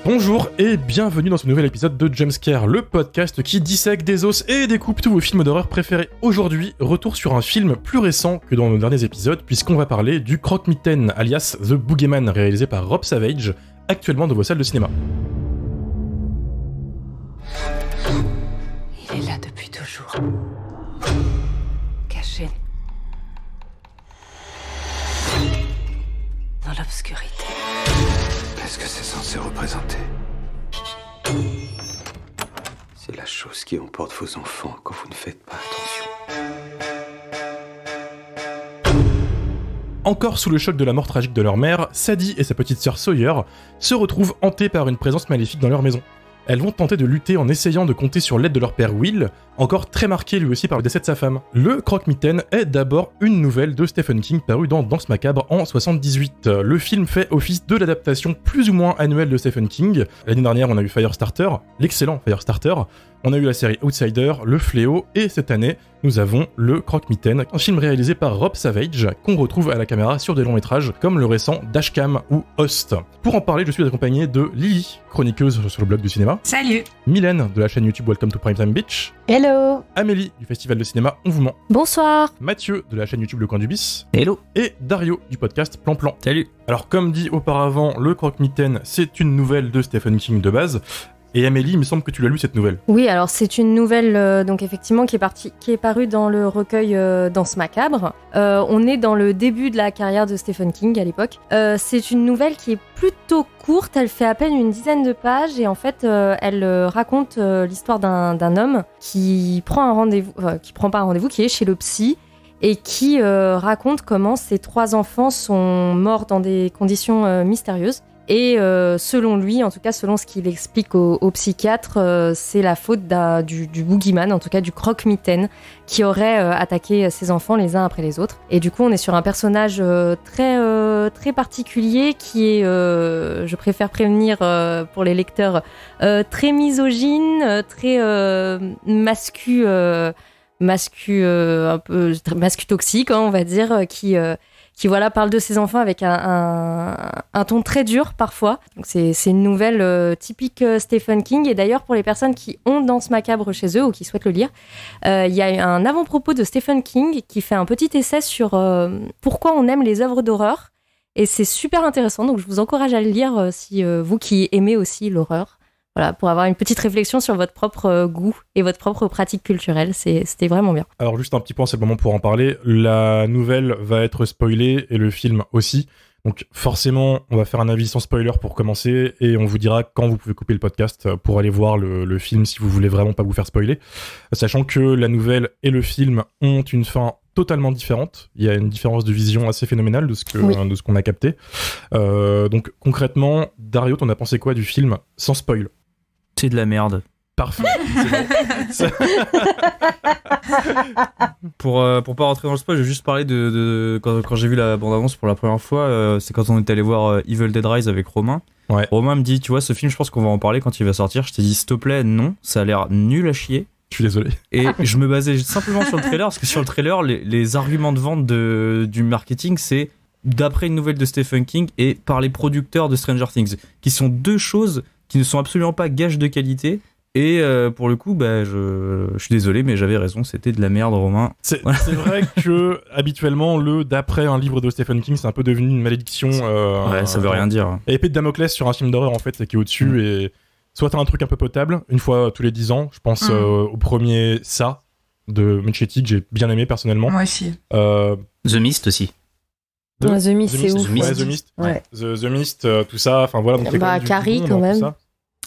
Bonjour et bienvenue dans ce nouvel épisode de Jumpscare, le podcast qui dissèque des os et découpe tous vos films d'horreur préférés. Aujourd'hui, retour sur un film plus récent que dans nos derniers épisodes, puisqu'on va parler du Croque-Mitaine, alias The Boogeyman, réalisé par Rob Savage, actuellement dans vos salles de cinéma. Il est là depuis toujours. Caché. Dans l'obscurité. Qu'est-ce que c'est censé représenter? C'est la chose qui emporte vos enfants quand vous ne faites pas attention. Encore sous le choc de la mort tragique de leur mère, Sadie et sa petite sœur Sawyer se retrouvent hantées par une présence maléfique dans leur maison. Elles vont tenter de lutter en essayant de compter sur l'aide de leur père Will, encore très marqué lui aussi par le décès de sa femme. Le Croque-Mitaine est d'abord une nouvelle de Stephen King parue dans Danse Macabre en 78. Le film fait office de l'adaptation plus ou moins annuelle de Stephen King. L'année dernière, on a eu Firestarter, l'excellent Firestarter. On a eu la série Outsider, Le Fléau, et cette année, nous avons Le Croque-Mitaine, un film réalisé par Rob Savage, qu'on retrouve à la caméra sur des longs métrages, comme le récent Dashcam ou Host. Pour en parler, je suis accompagné de Lily, chroniqueuse sur le blog du cinéma. Salut. Mylène, de la chaîne YouTube Welcome to Primetime Beach. Hello. Amélie, du festival de cinéma On vous ment. Bonsoir. Mathieu, de la chaîne YouTube Le Coin du Bis. Hello. Et Dario, du podcast Plan Plan. Salut. Alors, comme dit auparavant, Le Croque-Mitaine, c'est une nouvelle de Stephen King de base. Et Amélie, il me semble que tu l'as lu cette nouvelle. Oui, alors c'est une nouvelle donc effectivement qui est parue dans le recueil Danse Macabre. On est dans le début de la carrière de Stephen King à l'époque. C'est une nouvelle qui est plutôt courte, elle fait à peine une dizaine de pages et en fait elle raconte l'histoire d'un homme qui prend un rendez-vous, qui est chez le psy et qui raconte comment ses 3 enfants sont morts dans des conditions mystérieuses. Et selon lui, en tout cas selon ce qu'il explique au psychiatre, c'est la faute du boogeyman, en tout cas du croque-mitaine, qui aurait attaqué ses enfants les uns après les autres. Et du coup, on est sur un personnage très particulier qui est, je préfère prévenir pour les lecteurs, très misogyne, très mascu un peu mascu toxique, hein, on va dire, qui voilà, parle de ses enfants avec un ton très dur parfois. Donc c'est une nouvelle typique Stephen King. Et d'ailleurs, pour les personnes qui ont Danse Macabre chez eux ou qui souhaitent le lire, il y a un avant-propos de Stephen King qui fait un petit essai sur pourquoi on aime les œuvres d'horreur. Et c'est super intéressant, donc je vous encourage à le lire si vous qui aimez aussi l'horreur. Voilà, pour avoir une petite réflexion sur votre propre goût et votre propre pratique culturelle, c'était vraiment bien. Alors juste un petit point, c'est le moment pour en parler. La nouvelle va être spoilée et le film aussi. Donc forcément, on va faire un avis sans spoiler pour commencer et on vous dira quand vous pouvez couper le podcast pour aller voir le film si vous voulez vraiment pas vous faire spoiler. Sachant que la nouvelle et le film ont une fin totalement différente. Il y a une différence de vision assez phénoménale de ce qu'on a capté. Donc concrètement, Dario, t'en as pensé quoi du film sans spoil? C'est de la merde. Parfait. Pour pas rentrer dans le spoil, je vais juste parler de quand j'ai vu la bande-annonce pour la première fois, c'est quand on est allé voir Evil Dead Rise avec Romain. Ouais. Romain me dit, tu vois, ce film, je pense qu'on va en parler quand il va sortir. Je t'ai dit, s'il te plaît, non, ça a l'air nul à chier. Je suis désolé. Et je me basais simplement sur le trailer, parce que sur le trailer, les arguments de vente du marketing, c'est d'après une nouvelle de Stephen King et par les producteurs de Stranger Things, qui sont 2 choses qui ne sont absolument pas gages de qualité. Et pour le coup, je suis désolé, mais j'avais raison, c'était de la merde, Romain. C'est vrai que habituellement, d'après un livre de Stephen King, c'est un peu devenu une malédiction. Ouais, ça veut rien dire. Épée de Damoclès sur un film d'horreur, en fait, qui est au-dessus. Et soit t'as un truc un peu potable, une fois tous les 10 ans. Je pense au premier Ça, de Muschietti, que j'ai bien aimé personnellement. Moi aussi. The Mist aussi. The Mist, c'est ouf. Ouais, The Mist. Ouais. The Mist, tout ça. Enfin voilà. Donc Carrie, quand même.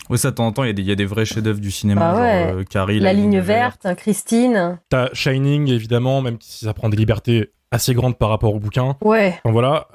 Ouais, ça, de temps en temps, il y a des vrais chefs-d'œuvre du cinéma. Genre Carrie, La ligne verte, Christine. T'as Shining, évidemment, même si ça prend des libertés assez grandes par rapport au bouquin. Ouais. Enfin voilà.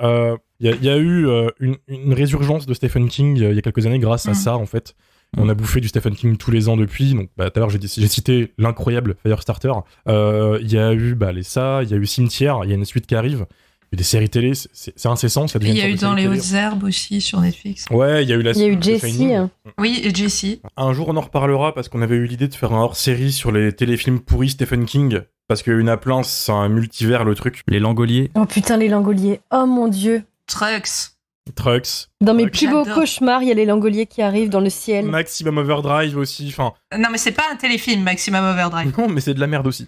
Il y a eu une résurgence de Stephen King il y a quelques années grâce à ça, en fait. On a bouffé du Stephen King tous les ans depuis. Donc, tout à l'heure, j'ai cité l'incroyable Firestarter. Il y a eu il y a eu Cimetière, il y a une suite qui arrive. Il y a des séries télé, c'est incessant. Ça il y a eu Dans les hautes herbes aussi sur Netflix. Ouais, il y a eu Jessie. Oui, et Jessie. Un jour, on en reparlera parce qu'on avait eu l'idée de faire un hors-série sur les téléfilms pourris Stephen King. Parce qu'il y en a plein, c'est un multivers le truc. Les Langoliers. Oh putain, les Langoliers. Oh mon dieu. Trucks. Trucks. Dans mes Trucks. plus beaux J'adore. cauchemars, il y a les langoliers qui arrivent dans le ciel. Maximum Overdrive aussi. Enfin, Non, mais c'est pas un téléfilm, Maximum Overdrive. non, mais c'est de la merde aussi.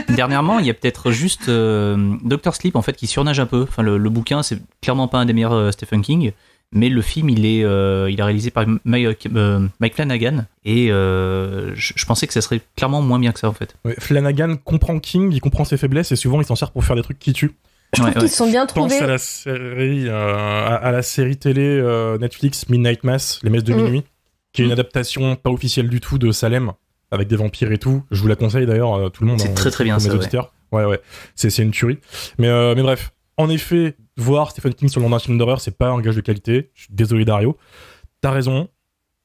Dernièrement, il y a peut-être juste Dr. Sleep en fait qui surnage un peu. Enfin, le bouquin, c'est clairement pas un des meilleurs Stephen King, mais le film, il est réalisé par Mike Flanagan et je pensais que ça serait clairement moins bien que ça en fait. Ouais, Flanagan comprend King, il comprend ses faiblesses et souvent il s'en sert pour faire des trucs qui tuent. Je trouve qu'ils se sont bien Je pense trouvés. à la série télé Netflix Midnight Mass, les messes de minuit, qui est une adaptation pas officielle du tout de Salem, avec des vampires et tout. Je vous la conseille d'ailleurs, tout le monde. C'est très, très bien, pour mes ça, ouais. auditeurs. Ouais. C'est une tuerie. Mais bref, en effet, voir Stephen King sur le nom d'un film d'horreur, c'est pas un gage de qualité. Je suis désolé Dario. T'as raison.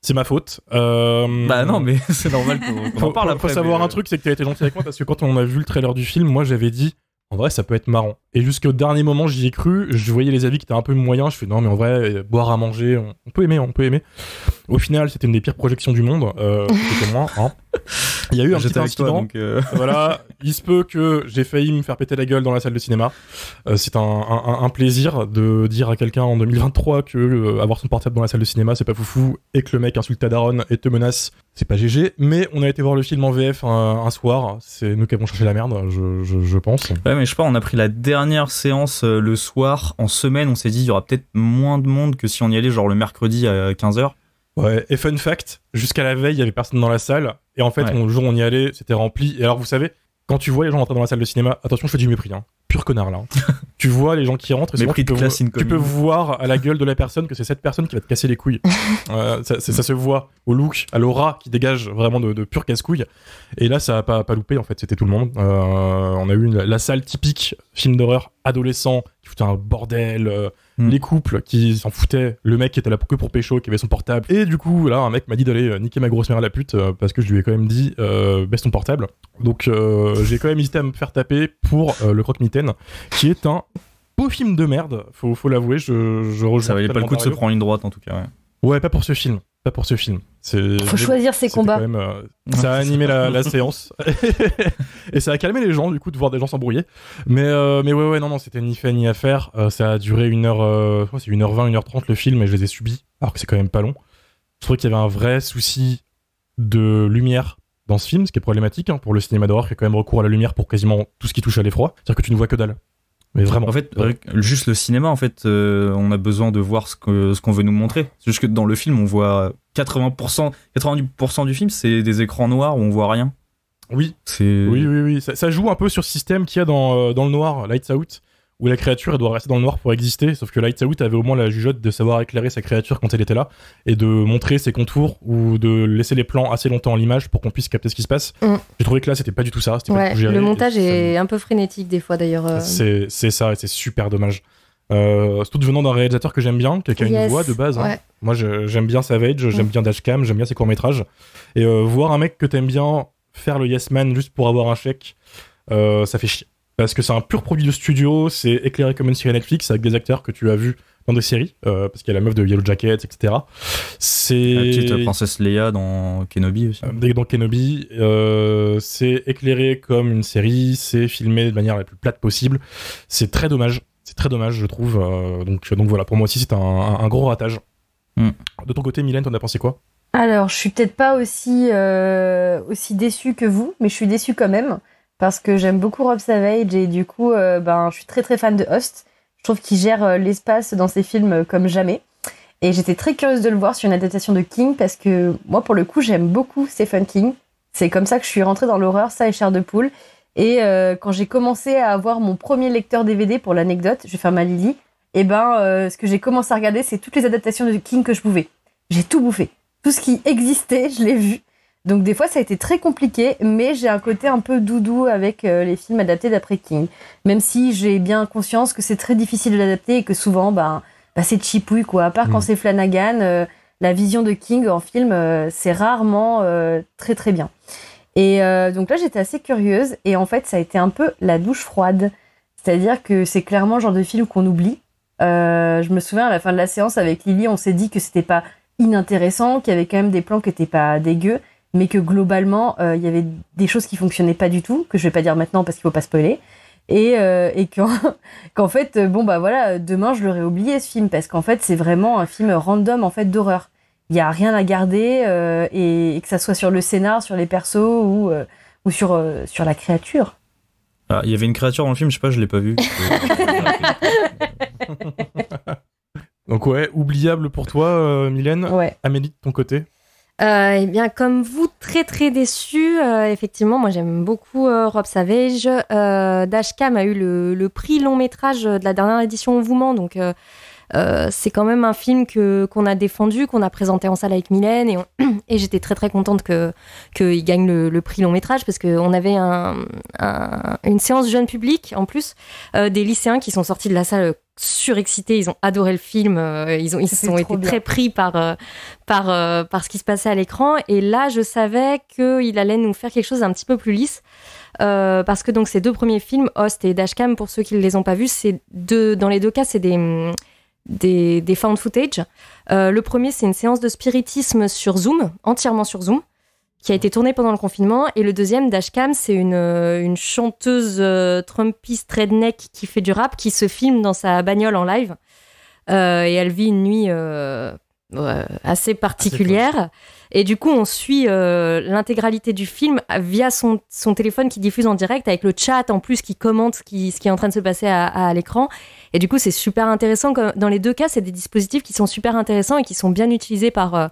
C'est ma faute. Bah non, mais c'est normal qu'on en parle après. Faut savoir mais, un truc, c'est que t'as été gentil avec moi parce que quand on a vu le trailer du film, moi j'avais dit en vrai ça peut être marrant. Et jusqu'au dernier moment j'y ai cru, je voyais les avis qui étaient un peu moyens, je fais non mais en vrai boire à manger, on peut aimer. Au final c'était une des pires projections du monde, c'était moi. Hein. Il y a eu un J'étais petit avec toi, incident. donc, Voilà, il se peut que j'ai failli me faire péter la gueule dans la salle de cinéma. C'est un plaisir de dire à quelqu'un en 2023 que avoir son portable dans la salle de cinéma c'est pas foufou et que le mec insulte ta daronne et te menace, c'est pas GG. Mais on a été voir le film en VF un soir, c'est nous qui avons cherché la merde, je pense. Ouais, mais je sais pas, on a pris la dernière séance le soir, en semaine, on s'est dit il y aura peut-être moins de monde que si on y allait genre le mercredi à 15h. Ouais, et fun fact, jusqu'à la veille, il y avait personne dans la salle, et en fait, Ouais. le jour où on y allait, c'était rempli. Et alors, vous savez, quand tu vois les gens rentrer dans la salle de cinéma, attention, je fais du mépris, hein. Pur connard là. Hein. Tu vois les gens qui rentrent, et souvent, Mépris de classe tu inconnue. peux voir à la gueule de la personne que c'est cette personne qui va te casser les couilles. Ça se voit au look, à l'aura qui dégage vraiment de pur casse-couille. Et là, ça a pas loupé, en fait, c'était tout le monde. On a eu la salle typique film d'horreur adolescent qui foutait un bordel. Les couples qui s'en foutaient, le mec qui était là que pour pécho, qui avait son portable, et du coup là un mec m'a dit d'aller niquer ma grosse mère à la pute parce que je lui ai quand même dit baisse ton portable, donc j'ai quand même hésité à me faire taper pour le Croque-Mitaine qui est un beau film de merde, faut l'avouer, je rejoins Ça valait pas le coup de se Dario. prendre une droite en tout cas. Ouais, pas pour ce film. Faut choisir ses C'était combats. quand même, ça a animé la séance et ça a calmé les gens du coup de voir des gens s'embrouiller. Mais ouais non c'était ni fait ni à faire. Ça a duré 1h, c'est 1h20, 1h30 le film et je les ai subis alors que c'est quand même pas long. Je trouvais qu'il y avait un vrai souci de lumière dans ce film, ce qui est problématique hein, pour le cinéma d'horreur qui a quand même recours à la lumière pour quasiment tout ce qui touche à l'effroi. C'est-à-dire que tu ne vois que dalle. Mais vraiment. En fait, juste le cinéma, en fait, on a besoin de voir ce qu'on veut nous montrer. C'est juste que dans le film, on voit 90% du film, c'est des écrans noirs où on voit rien. Oui. C'est... Oui. Ça joue un peu sur ce système qu'il y a dans le noir, Lights Out, où la créature elle doit rester dans le noir pour exister. Sauf que Lights Out avait au moins la jugeote de savoir éclairer sa créature quand elle était là et de montrer ses contours ou de laisser les plans assez longtemps à l'image pour qu'on puisse capter ce qui se passe. J'ai trouvé que là c'était pas du tout ça. C'était pas Ouais, du tout géré, le montage et est un peu frénétique des fois d'ailleurs. c'est ça et c'est super dommage. Surtout venant d'un réalisateur que j'aime bien, qui a une Yes, voix de base. Hein. ouais. Moi j'aime bien Savage, j'aime bien Dashcam, j'aime bien ses courts-métrages. Et voir un mec que t'aimes bien faire le Yes Man juste pour avoir un chèque, ça fait chier. Parce que c'est un pur produit de studio, c'est éclairé comme une série Netflix avec des acteurs que tu as vus dans des séries, parce qu'il y a la meuf de Yellow Jackets, etc. C'est La petite princesse Leia dans Kenobi aussi. dans Kenobi, c'est éclairé comme une série, c'est filmé de manière la plus plate possible. C'est très dommage, je trouve. Donc voilà, pour moi aussi, c'est un gros ratage. De ton côté, Mylène, t'en as pensé quoi ? Alors, je suis peut-être pas aussi déçue que vous, mais je suis déçue quand même, parce que j'aime beaucoup Rob Savage, et du coup, je suis très très fan de Host. Je trouve qu'il gère l'espace dans ses films comme jamais. Et j'étais très curieuse de le voir sur une adaptation de King, parce que moi, pour le coup, j'aime beaucoup Stephen King. C'est comme ça que je suis rentrée dans l'horreur, ça et Chair de Poule. Et quand j'ai commencé à avoir mon premier lecteur DVD, pour l'anecdote, je vais faire ma Lily, ce que j'ai commencé à regarder, c'est toutes les adaptations de King que je pouvais. J'ai tout bouffé. Tout ce qui existait, je l'ai vu. Donc des fois, ça a été très compliqué, mais j'ai un côté un peu doudou avec les films adaptés d'après King. Même si j'ai bien conscience que c'est très difficile de l'adapter et que souvent, c'est chipouille, quoi. À part quand c'est Flanagan, la vision de King en film, c'est rarement très très bien. Et donc là, j'étais assez curieuse, et en fait, ça a été un peu la douche froide. C'est-à-dire que c'est clairement le genre de film qu'on oublie. Je me souviens, à la fin de la séance avec Lily, on s'est dit que c'était pas inintéressant, qu'il y avait quand même des plans qui étaient pas dégueux, mais que globalement, il y avait des choses qui fonctionnaient pas du tout, que je vais pas dire maintenant parce qu'il faut pas spoiler. et qu'en fait, demain, je l'aurais oublié, ce film, parce qu'en fait, c'est vraiment un film random, en fait, d'horreur. Il n'y a rien à garder, et que ça soit sur le scénar, sur les persos, ou sur la créature. Ah, il y avait une créature dans le film, je sais pas, je l'ai pas vue. Donc ouais, oubliable pour toi, Mylène. Ouais. Amélie, de ton côté? Eh bien, comme vous, très très déçue. Effectivement, moi j'aime beaucoup Rob Savage. Dashcam a eu le prix long métrage de la dernière édition au Woman, donc c'est quand même un film qu'on a défendu, qu'on a présenté en salle avec Mylène, et j'étais très très contente qu'il gagne le prix long métrage, parce qu'on avait une séance jeune public en plus, des lycéens qui sont sortis de la salle surexcités, ils ont adoré le film, ils ont été très pris par ce qui se passait à l'écran, et là je savais qu'il allait nous faire quelque chose d'un petit peu plus lisse, parce que donc ces deux premiers films, Host et Dashcam, pour ceux qui ne les ont pas vus, dans les deux cas c'est des found footage. Le premier, c'est une séance de spiritisme sur Zoom, entièrement sur Zoom, qui a été tournée pendant le confinement. Et le deuxième, Dashcam, c'est une chanteuse trumpiste redneck qui fait du rap, qui se filme dans sa bagnole en live. Et elle vit une nuit assez particulière. Et du coup, on suit l'intégralité du film via son téléphone qui diffuse en direct, avec le chat en plus qui commente ce qui est en train de se passer à l'écran. Et du coup, c'est super intéressant. Dans les deux cas, c'est des dispositifs qui sont super intéressants et qui sont bien utilisés par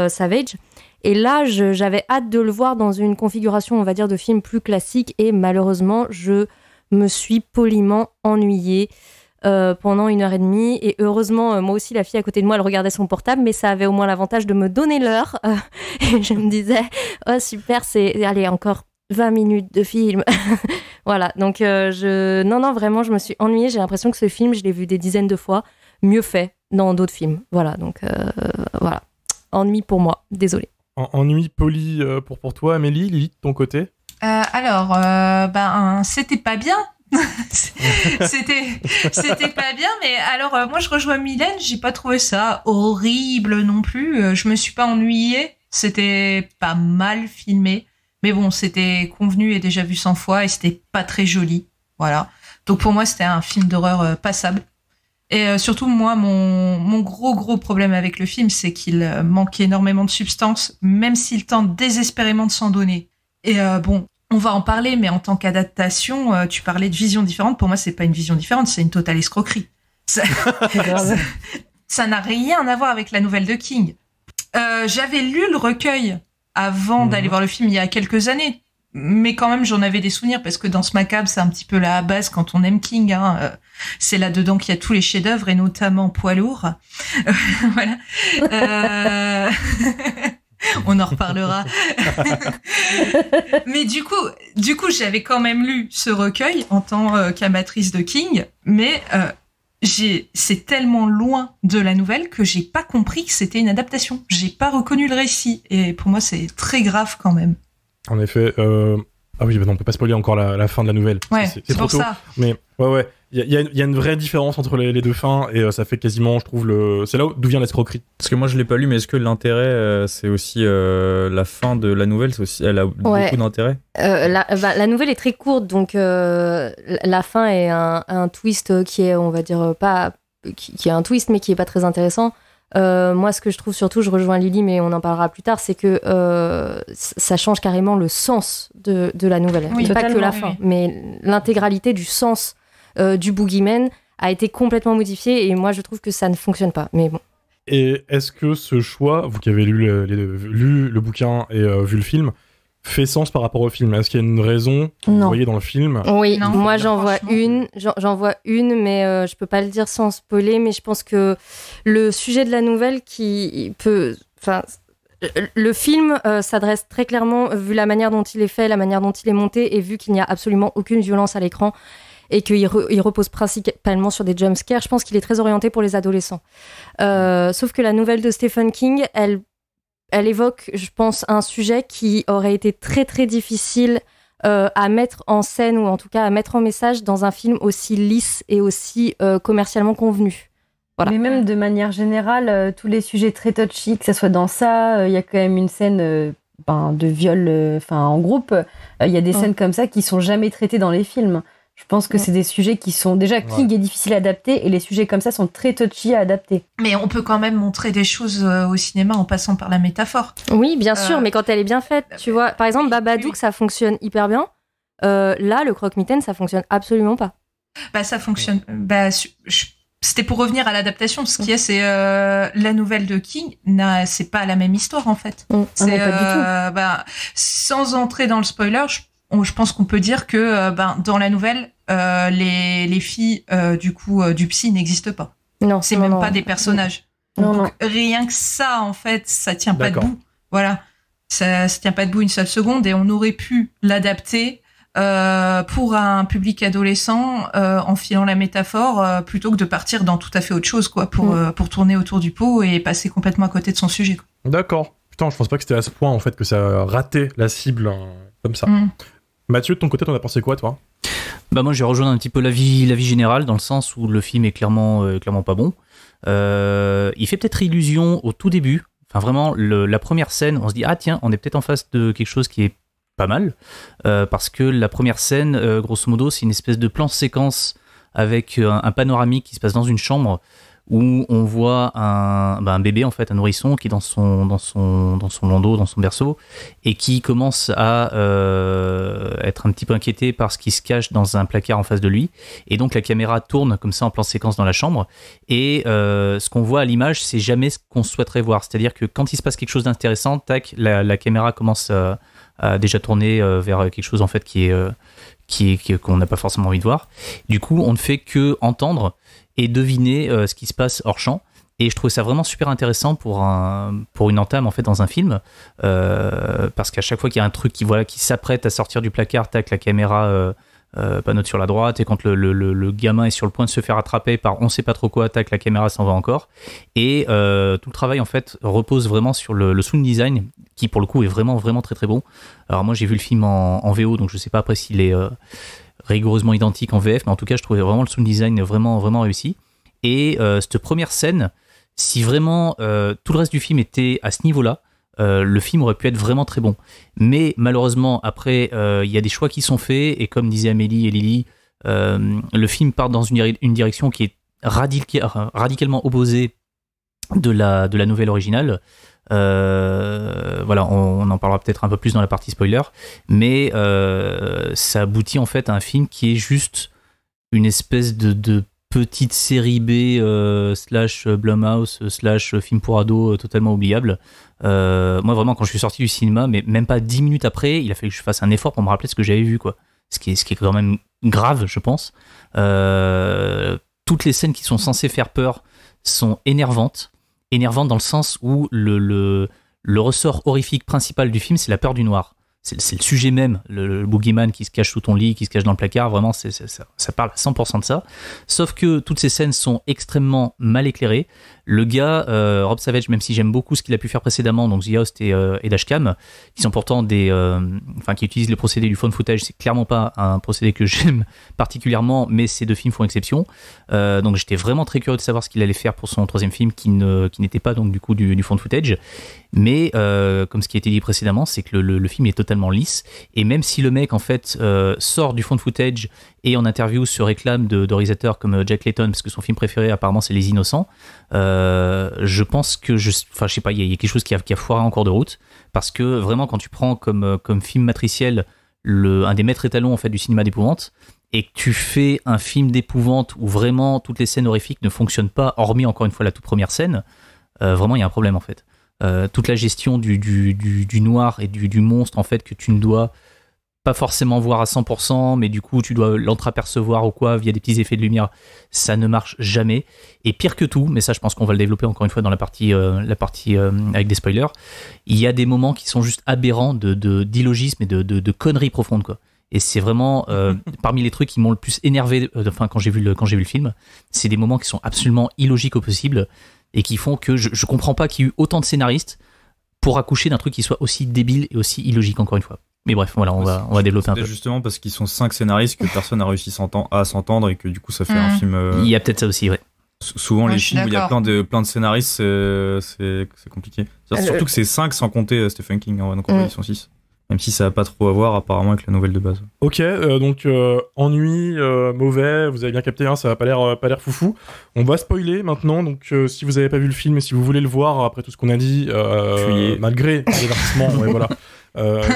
Savage. Et là, j'avais hâte de le voir dans une configuration, on va dire, de film plus classique. Et malheureusement, je me suis poliment ennuyée pendant 1h30. Et heureusement, moi aussi, la fille à côté de moi, elle regardait son portable, mais ça avait au moins l'avantage de me donner l'heure. Et je me disais, oh super, allez, encore 20 minutes de film. Voilà, donc non, vraiment, je me suis ennuyée. J'ai l'impression que ce film, je l'ai vu des dizaines de fois, mieux fait dans d'autres films. Voilà, donc voilà. Ennui pour moi, désolée. Ennui poli pour toi, Amélie. Lily, de ton côté? C'était pas bien. c'était pas bien, mais alors moi je rejoins Mylène, j'ai pas trouvé ça horrible non plus, je me suis pas ennuyée, c'était pas mal filmé, mais bon, c'était convenu et déjà vu 100 fois, et c'était pas très joli, voilà. Donc pour moi c'était un film d'horreur passable. Et surtout, moi, mon gros problème avec le film, c'est qu'il manque énormément de substance, même s'il tente désespérément de s'en donner. Et bon, on va en parler, mais en tant qu'adaptation, tu parlais de vision différente. Pour moi, c'est pas une vision différente, c'est une totale escroquerie. Ça n'a rien à voir avec la nouvelle de King. J'avais lu le recueil avant d'aller voir le film il y a quelques années. Mais quand même, j'en avais des souvenirs, parce que dans ce macabre, c'est un petit peu la base quand on aime King. C'est là-dedans qu'il y a tous les chefs-d'œuvre, et notamment Poids lourd. Voilà. On en reparlera. Mais du coup, j'avais quand même lu ce recueil en tant qu'amatrice de King, mais c'est tellement loin de la nouvelle que j'ai pas compris que c'était une adaptation. J'ai pas reconnu le récit, et pour moi, c'est très grave quand même. En effet, ah oui, on peut pas spoiler encore la fin de la nouvelle. Ouais, c'est pour trop tôt. ça. Mais ouais, il y a une vraie différence entre les deux fins, et ça fait quasiment, je trouve, c'est là d'où vient l'escroquerie. Parce que moi je l'ai pas lu, mais est-ce que l'intérêt, c'est aussi la fin de la nouvelle, elle a beaucoup d'intérêt? La nouvelle est très courte, donc la fin est un twist qui est, on va dire, qui est un twist, mais qui est pas très intéressant. Moi, ce que je trouve surtout, je rejoins Lily, mais on en parlera plus tard, c'est que ça change carrément le sens de la nouvelle. Oui, pas que la fin, mais l'intégralité du sens du Boogeyman a été complètement modifiée, et moi, je trouve que ça ne fonctionne pas. Mais bon. Et est-ce que ce choix, vous qui avez lu le bouquin et vu le film, fait sens par rapport au film? Est-ce qu'il y a une raison que vous voyez dans le film? Oui, non, moi j'en vois une, mais je peux pas le dire sans spoiler, mais je pense que le sujet de la nouvelle le film s'adresse très clairement, vu la manière dont il est fait, la manière dont il est monté, et vu qu'il n'y a absolument aucune violence à l'écran, et qu'il repose principalement sur des jumpscares, je pense qu'il est très orienté pour les adolescents. Sauf que la nouvelle de Stephen King, elle évoque, je pense, un sujet qui aurait été très très difficile à mettre en scène, ou en tout cas à mettre en message dans un film aussi lisse et aussi commercialement convenu. Voilà. Mais même de manière générale, tous les sujets très touchy, que ce soit dans ça, il y a quand même une scène de viol en groupe. Il y a des scènes comme ça qui sont jamais traitées dans les films. Je pense que c'est des sujets qui sont déjà King est difficile à adapter et les sujets comme ça sont très touchy à adapter. Mais on peut quand même montrer des choses au cinéma en passant par la métaphore. Oui, bien sûr, mais quand elle est bien faite, tu vois. Par exemple, Babadook, ça fonctionne hyper bien. Là, le croque-mitaine, ça fonctionne absolument pas. Bah, ça fonctionne. Bah, c'était pour revenir à l'adaptation. Ce qu'il y a, c'est la nouvelle de King. C'est pas la même histoire en fait. C'est pas du tout. Bah, sans entrer dans le spoiler, je pense qu'on peut dire que dans la nouvelle, les filles du psy n'existent pas. Non, c'est même pas des personnages. Non. Donc, rien que ça, en fait, ça tient pas debout. Voilà, ça tient pas debout une seule seconde et on aurait pu l'adapter pour un public adolescent en filant la métaphore plutôt que de partir dans tout à fait autre chose quoi pour tourner autour du pot et passer complètement à côté de son sujet quoi. D'accord. Putain, je pense pas que c'était à ce point en fait que ça ratait la cible comme ça. Mathieu, de ton côté, t'en as pensé quoi toi? Bah moi, j'ai rejoint un petit peu l'avis général dans le sens où le film est clairement pas bon. Il fait peut-être illusion au tout début. Enfin vraiment, la première scène, on se dit ah tiens, on est peut-être en face de quelque chose qui est pas mal, parce que la première scène, grosso modo, c'est une espèce de plan séquence avec un panoramique qui se passe dans une chambre où on voit un bébé, en fait, un nourrisson qui est dans son landau, dans son berceau, et qui commence à être un petit peu inquiété par ce qui se cache dans un placard en face de lui. Et donc la caméra tourne comme ça en plan séquence dans la chambre, et ce qu'on voit à l'image, c'est jamais ce qu'on souhaiterait voir. C'est-à-dire que quand il se passe quelque chose d'intéressant, tac, la caméra commence à déjà tourner vers quelque chose en fait qu'on n'a pas forcément envie de voir. Du coup, on ne fait que entendre et deviner ce qui se passe hors champ. Et je trouvais ça vraiment super intéressant pour une entame en fait dans un film, parce qu'à chaque fois qu'il y a un truc qui s'apprête à sortir du placard, tac, la caméra panote sur la droite, et quand le gamin est sur le point de se faire attraper par on sait pas trop quoi, tac, la caméra s'en va encore. Et tout le travail en fait repose vraiment sur le sound design, qui pour le coup est vraiment vraiment très très bon. Alors moi j'ai vu le film en VO, donc je sais pas après s'il est rigoureusement identique en VF, mais en tout cas je trouvais vraiment le sound design vraiment vraiment réussi. Et cette première scène, si vraiment tout le reste du film était à ce niveau-là, le film aurait pu être vraiment très bon. Mais malheureusement, après, il y a des choix qui sont faits, et comme disaient Amélie et Lily, le film part dans une direction qui est radicalement opposée de la nouvelle originale. Voilà, on en parlera peut-être un peu plus dans la partie spoiler, mais ça aboutit en fait à un film qui est juste une espèce de petite série B slash Blumhouse slash film pour ados totalement oubliable. Moi vraiment, quand je suis sorti du cinéma, mais même pas 10 minutes après, il a fallu que je fasse un effort pour me rappeler ce que j'avais vu, quoi. Ce qui est quand même grave, je pense. Toutes les scènes qui sont censées faire peur sont énervantes dans le sens où le ressort horrifique principal du film, c'est la peur du noir. C'est le sujet même, le boogeyman qui se cache sous ton lit, qui se cache dans le placard, vraiment, ça parle à 100% de ça. Sauf que toutes ces scènes sont extrêmement mal éclairées. Le gars, Rob Savage, même si j'aime beaucoup ce qu'il a pu faire précédemment, donc The Host et Dashcam, qui sont pourtant qui utilisent le procédé du found footage, c'est clairement pas un procédé que j'aime particulièrement, mais ces deux films font exception. Donc j'étais vraiment très curieux de savoir ce qu'il allait faire pour son troisième film, qui n'était pas donc du coup du found footage. Mais comme ce qui a été dit précédemment, c'est que le film est totalement lisse, et même si le mec en fait sort du found footage et en interview se réclame de réalisateurs comme Jack Layton, parce que son film préféré apparemment c'est Les Innocents, je pense que je sais pas, il y a quelque chose qui a foiré en cours de route, parce que vraiment quand tu prends comme film matriciel un des maîtres étalons en fait du cinéma d'épouvante, et que tu fais un film d'épouvante où vraiment toutes les scènes horrifiques ne fonctionnent pas, hormis encore une fois la toute première scène, vraiment il y a un problème en fait. Toute la gestion du noir et du monstre en fait, que tu ne dois pas forcément voir à 100%, mais du coup tu dois l'entreapercevoir ou quoi via des petits effets de lumière, ça ne marche jamais. Et pire que tout, mais ça je pense qu'on va le développer encore une fois dans la partie avec des spoilers, il y a des moments qui sont juste aberrants d'illogisme et de conneries profondes, quoi. Et c'est vraiment parmi les trucs qui m'ont le plus énervé quand j'ai vu le film, c'est des moments qui sont absolument illogiques au possible, et qui font que je comprends pas qu'il y ait eu autant de scénaristes pour accoucher d'un truc qui soit aussi débile et aussi illogique, encore une fois. Mais bref, voilà, on va développer un peu. Justement parce qu'ils sont 5 scénaristes, que personne n'a réussi à s'entendre, et que du coup ça fait un film... Il y a peut-être ça aussi, ouais. Souvent les films où il y a plein de scénaristes, c'est compliqué. Surtout que c'est 5 sans compter Stephen King, donc en vrai ils sont 6. Même si ça n'a pas trop à voir apparemment avec la nouvelle de base. Ok, donc ennui, mauvais, vous avez bien capté, hein, ça n'a pas l'air foufou. On va spoiler maintenant, donc si vous n'avez pas vu le film et si vous voulez le voir après tout ce qu'on a dit, malgré les avertissements, ouais, voilà,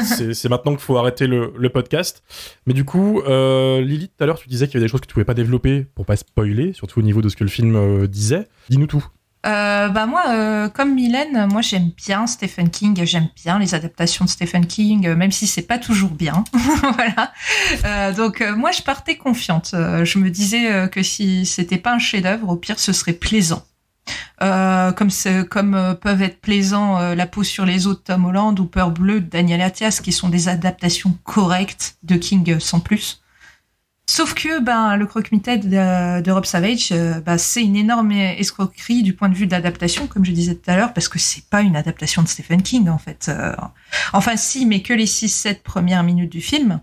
c'est maintenant qu'il faut arrêter le podcast. Mais du coup, Lily, tout à l'heure, tu disais qu'il y avait des choses que tu pouvais pas développer pour pas spoiler, surtout au niveau de ce que le film disait. Dis-nous tout. Moi, comme Mylène, moi j'aime bien Stephen King, j'aime bien les adaptations de Stephen King, même si c'est pas toujours bien. Voilà. Donc moi je partais confiante. Je me disais que si c'était pas un chef-d'œuvre, au pire ce serait plaisant. Comme peuvent être plaisants La peau sur les os de Tom Holland ou Peur bleue de Daniel Attias, qui sont des adaptations correctes de King sans plus. Sauf que le croque-mitaine de Rob Savage, c'est une énorme escroquerie du point de vue de l'adaptation, comme je disais tout à l'heure, parce que c'est pas une adaptation de Stephen King en fait. Enfin si, mais que les 6-7 premières minutes du film,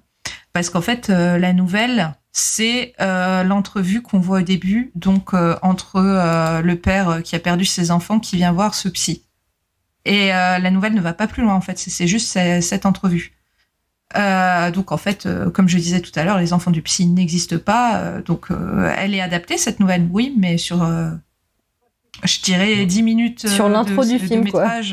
parce qu'en fait la nouvelle, c'est l'entrevue qu'on voit au début, donc entre le père qui a perdu ses enfants qui vient voir ce psy. Et la nouvelle ne va pas plus loin en fait, c'est juste cette entrevue. Donc en fait, comme je disais tout à l'heure, les enfants du psy n'existent pas, donc elle est adaptée cette nouvelle, oui, mais sur, je dirais 10 minutes sur l'intro du film, métrage.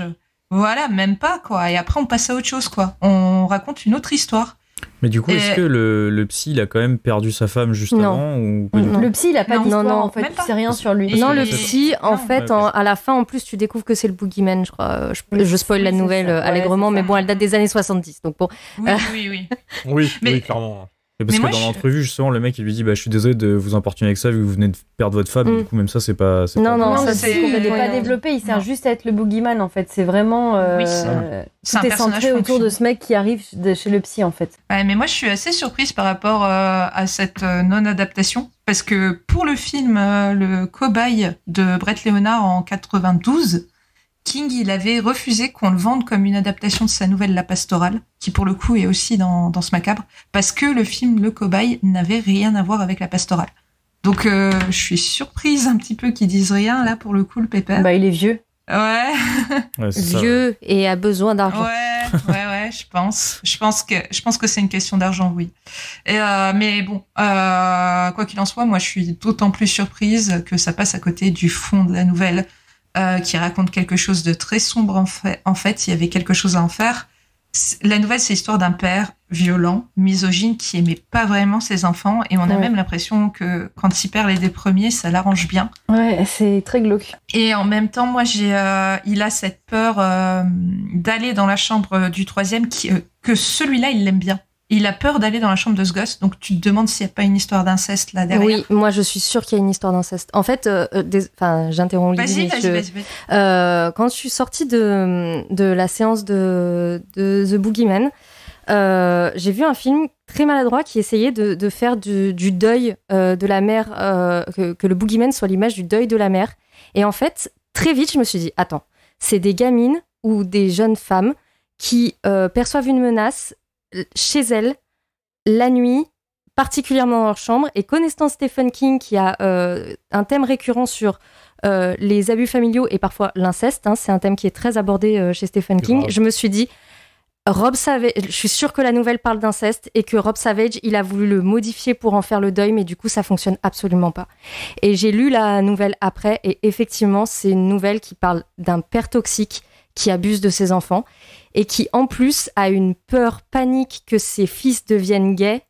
Quoi. Voilà, même pas quoi. Et après on passe à autre chose quoi. On raconte une autre histoire. Mais du coup, est-ce que le psy, il a quand même perdu sa femme juste avant ou pas du tout ? Le psy, il a pas d'histoire, en fait, même il sait rien sur lui. Non, le psy, en fait, à la fin, en plus, tu découvres que c'est le boogeyman, je crois. Je spoil la nouvelle allègrement, mais bon, elle date des années 70, donc bon. Oui. Oui, clairement. Et parce que dans l'entrevue, justement, le mec, il lui dit je suis désolé de vous importuner avec ça, vu que vous venez de perdre votre femme. Du coup, même ça, c'est pas. Non, ça c'est pas développé. Il sert juste à être le boogeyman, en fait. C'est vraiment. Tout est centré autour de ce mec qui arrive chez le psy, en fait. Ouais, mais moi, je suis assez surprise par rapport à cette non-adaptation. Parce que pour le film Le Cobaye de Brett Leonard en 92, King, il avait refusé qu'on le vende comme une adaptation de sa nouvelle La Pastorale, qui pour le coup est aussi dans ce macabre, parce que le film Le Cobaye n'avait rien à voir avec La Pastorale. Donc je suis surprise un petit peu qu'ils disent rien là pour le coup, le pépère. Il est vieux. Ouais. Vieux et a besoin d'argent. Ouais, je pense que c'est une question d'argent, oui. Mais bon, quoi qu'il en soit, moi je suis d'autant plus surprise que ça passe à côté du fond de la nouvelle. Qui raconte quelque chose de très sombre en fait, il y avait quelque chose à en faire. La nouvelle, c'est l'histoire d'un père violent, misogyne, qui aimait pas vraiment ses enfants, et on a même l'impression que quand il perd les deux premiers, ça l'arrange bien. Ouais, c'est très glauque. Et en même temps, moi, il a cette peur d'aller dans la chambre du troisième, que celui-là, il l'aime bien. Il a peur d'aller dans la chambre de ce gosse, donc tu te demandes s'il n'y a pas une histoire d'inceste là derrière. Oui, moi je suis sûre qu'il y a une histoire d'inceste. En fait, j'interromps Lily. Vas-y. Quand je suis sortie de la séance de The Boogeyman, j'ai vu un film très maladroit qui essayait de faire du deuil de la mère, que le Boogeyman soit l'image du deuil de la mère. Et en fait, très vite, je me suis dit, attends, c'est des gamines ou des jeunes femmes qui perçoivent une menace chez elles, la nuit, particulièrement dans leur chambre, et connaissant Stephen King qui a un thème récurrent sur les abus familiaux et parfois l'inceste, c'est un thème qui est très abordé chez Stephen King, je me suis dit, Rob Savage, je suis sûre que la nouvelle parle d'inceste et que Rob Savage, il a voulu le modifier pour en faire le deuil, mais du coup ça fonctionne absolument pas. Et j'ai lu la nouvelle après, et effectivement c'est une nouvelle qui parle d'un père toxique qui abuse de ses enfants et qui en plus a une peur panique que ses fils deviennent gays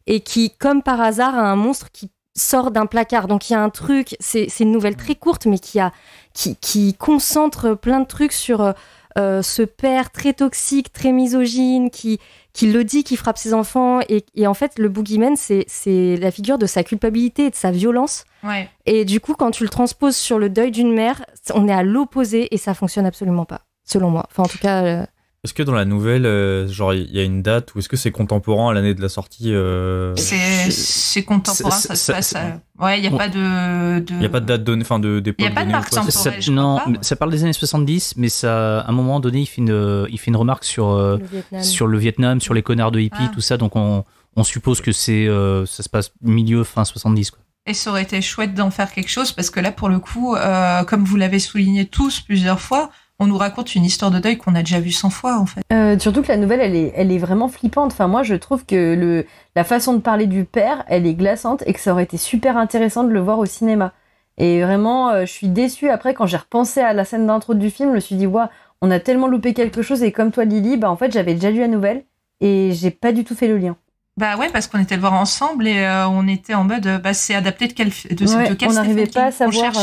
et qui, comme par hasard, a un monstre qui sort d'un placard. Donc il y a un truc, c'est une nouvelle très courte mais qui concentre plein de trucs sur ce père très toxique, très misogyne, qui le dit, qui frappe ses enfants, et en fait le boogeyman c'est la figure de sa culpabilité et de sa violence. Ouais. Et du coup quand tu le transposes sur le deuil d'une mère, on est à l'opposé et ça fonctionne absolument pas, selon moi. Enfin en tout cas. Est-ce que dans la nouvelle, genre il y a une date ou est-ce que c'est contemporain à l'année de la sortie C'est contemporain, ça se passe. Ouais, il y a pas de. Il y a pas de date donnée, enfin d'époque. Il y a pas de marque temporelle. Non, ça parle des années 70, mais ça, à un moment donné, il fait une remarque sur le Vietnam, sur les connards de hippies, tout ça. Donc on suppose que ça se passe milieu fin 70 quoi. Et ça aurait été chouette d'en faire quelque chose parce que là, pour le coup, comme vous l'avez souligné tous plusieurs fois, on nous raconte une histoire de deuil qu'on a déjà vue 100 fois, en fait. Surtout que la nouvelle, elle est vraiment flippante. Enfin, moi, je trouve que la façon de parler du père, elle est glaçante et que ça aurait été super intéressant de le voir au cinéma. Et vraiment, je suis déçue. Après, quand j'ai repensé à la scène d'intro du film, je me suis dit, waouh, on a tellement loupé quelque chose. Et comme toi, Lily, bah, en fait, j'avais déjà lu la nouvelle et j'ai pas du tout fait le lien. Bah ouais, parce qu'on était le voir ensemble et on était en mode, c'est adapté de quel on n'arrivait pas à savoir.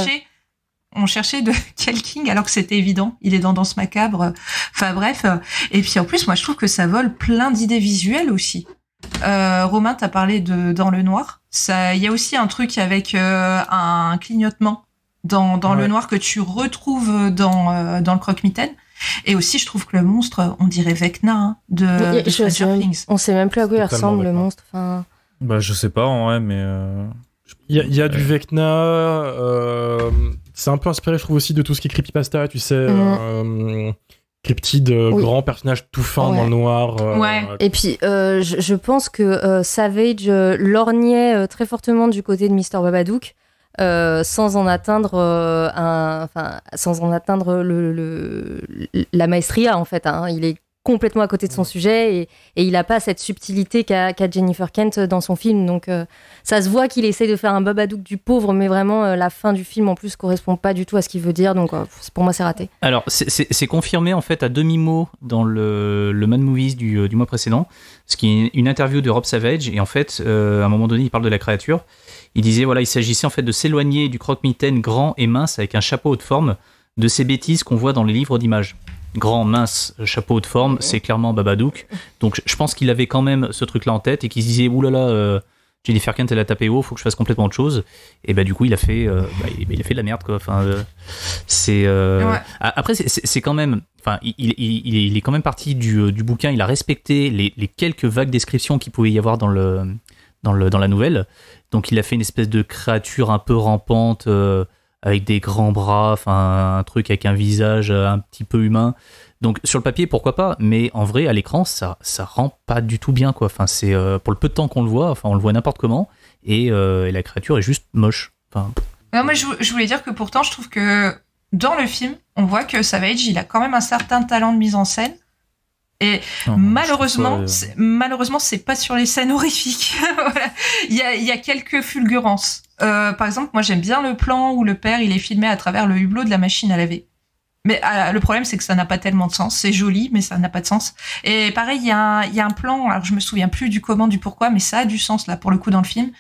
On cherchait de quel King alors que c'était évident. Il est dans Danse Macabre. Enfin bref. Et puis en plus, moi je trouve que ça vole plein d'idées visuelles aussi. Romain, t'as parlé de Dans le noir. Il y a aussi un truc avec un clignotement dans le noir que tu retrouves dans le Croque-Mitaine. Et aussi, je trouve que le monstre, on dirait Vecna de Stranger Things. On sait même plus à quoi il ressemble le monstre. Enfin... Bah je sais pas en vrai, mais il y a du Vecna. C'est un peu inspiré, je trouve aussi, de tout ce qui est creepypasta, tu sais. Cryptide, grand personnage tout fin dans le noir. Et puis, je pense que Savage lorgnait très fortement du côté de Mr. Babadook, sans en atteindre la maestria, en fait. Hein. Il est complètement à côté de son sujet et il n'a pas cette subtilité qu'a Jennifer Kent dans son film. Donc, ça se voit qu'il essaie de faire un Babadook du pauvre, mais vraiment, la fin du film, en plus, correspond pas du tout à ce qu'il veut dire. Donc, pour moi, c'est raté. Alors, c'est confirmé, en fait, à demi-mot dans le Mad Movies du mois précédent, ce qui est une interview de Rob Savage. Et en fait, à un moment donné, il parle de la créature. Il disait, voilà, il s'agissait en fait de s'éloigner du croque-mitaine grand et mince avec un chapeau haute forme, de ces bêtises qu'on voit dans les livres d'images. Grand, mince, chapeau haute forme, c'est clairement Babadook. Donc je pense qu'il avait quand même ce truc-là en tête et qu'il se disait, oulala, Jennifer Kent, elle a tapé haut, faut que je fasse complètement autre chose. Et bah du coup, il a fait de la merde, quoi. Enfin, Après, c'est quand même... Enfin, il est quand même parti du bouquin, il a respecté les quelques vagues descriptions qu'il pouvait y avoir dans la nouvelle. Donc il a fait une espèce de créature un peu rampante, avec des grands bras, enfin un truc avec un visage un petit peu humain. Donc sur le papier, pourquoi pas, mais en vrai, à l'écran, ça rend pas du tout bien, quoi. Enfin, c'est pour le peu de temps qu'on le voit, enfin on le voit n'importe comment, et la créature est juste moche. Enfin... moi, je voulais dire que pourtant, je trouve que dans le film, on voit que Savage, il a quand même un certain talent de mise en scène. Et malheureusement, c'est pas sur les scènes horrifiques. Voilà. Il y a quelques fulgurances. Par exemple, moi j'aime bien le plan où le père il est filmé à travers le hublot de la machine à laver. Mais le problème c'est que ça n'a pas tellement de sens. C'est joli, mais ça n'a pas de sens. Et pareil, il y a un plan. Alors je me souviens plus du comment, du pourquoi, mais ça a du sens là pour le coup dans le film.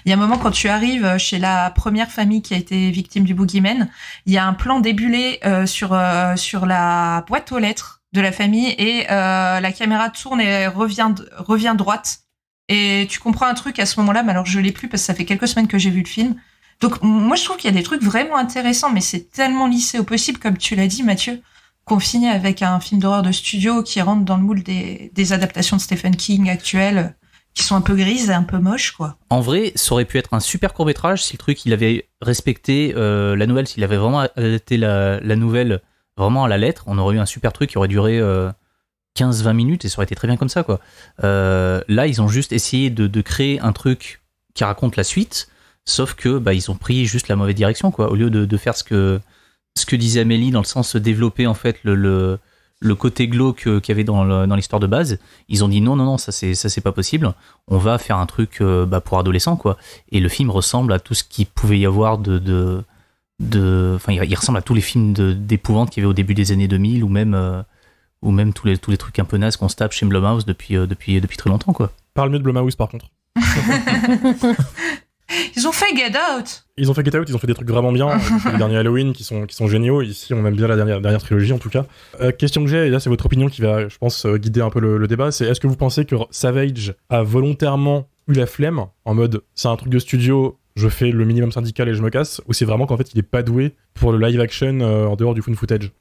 Il y a un moment quand tu arrives chez la première famille qui a été victime du boogeyman, il y a un plan débulé sur la boîte aux lettres de la famille et la caméra tourne et revient droite et tu comprends un truc à ce moment-là, mais alors je l'ai plus parce que ça fait quelques semaines que j'ai vu le film. Donc moi je trouve qu'il y a des trucs vraiment intéressants, mais c'est tellement lissé au possible, comme tu l'as dit Mathieu, qu'on finit avec un film d'horreur de studio qui rentre dans le moule des adaptations de Stephen King actuelles, qui sont un peu grises et un peu moches, quoi. En vrai, ça aurait pu être un super court-métrage si le truc il avait respecté la nouvelle, s'il avait vraiment adapté la nouvelle vraiment à la lettre. On aurait eu un super truc qui aurait duré 15-20 minutes et ça aurait été très bien comme ça, quoi. Là, ils ont juste essayé de créer un truc qui raconte la suite, sauf que ils ont pris juste la mauvaise direction, quoi. Au lieu de faire ce que disait Amélie, dans le sens de développer en fait le côté glauque qu'il y avait dans l'histoire de base, ils ont dit non, ça c'est pas possible. On va faire un truc pour adolescents, quoi. Et le film ressemble à tout ce qu'il pouvait y avoir il ressemble à tous les films d'épouvante qu'il y avait au début des années 2000 ou même tous les trucs un peu nazes qu'on se tape chez Blumhouse depuis très longtemps, quoi. Parle mieux de Blumhouse par contre. Ils ont fait Get Out. Ils ont fait des trucs vraiment bien. Les derniers Halloween qui sont géniaux. Ici, on aime bien la dernière trilogie en tout cas. Question que j'ai, et là c'est votre opinion qui va, je pense, guider un peu le débat, c'est est-ce que vous pensez que Savage a volontairement eu la flemme, en mode c'est un truc de studio, je fais le minimum syndical et je me casse, ou c'est vraiment qu'en fait il est pas doué pour le live action en dehors du found footage?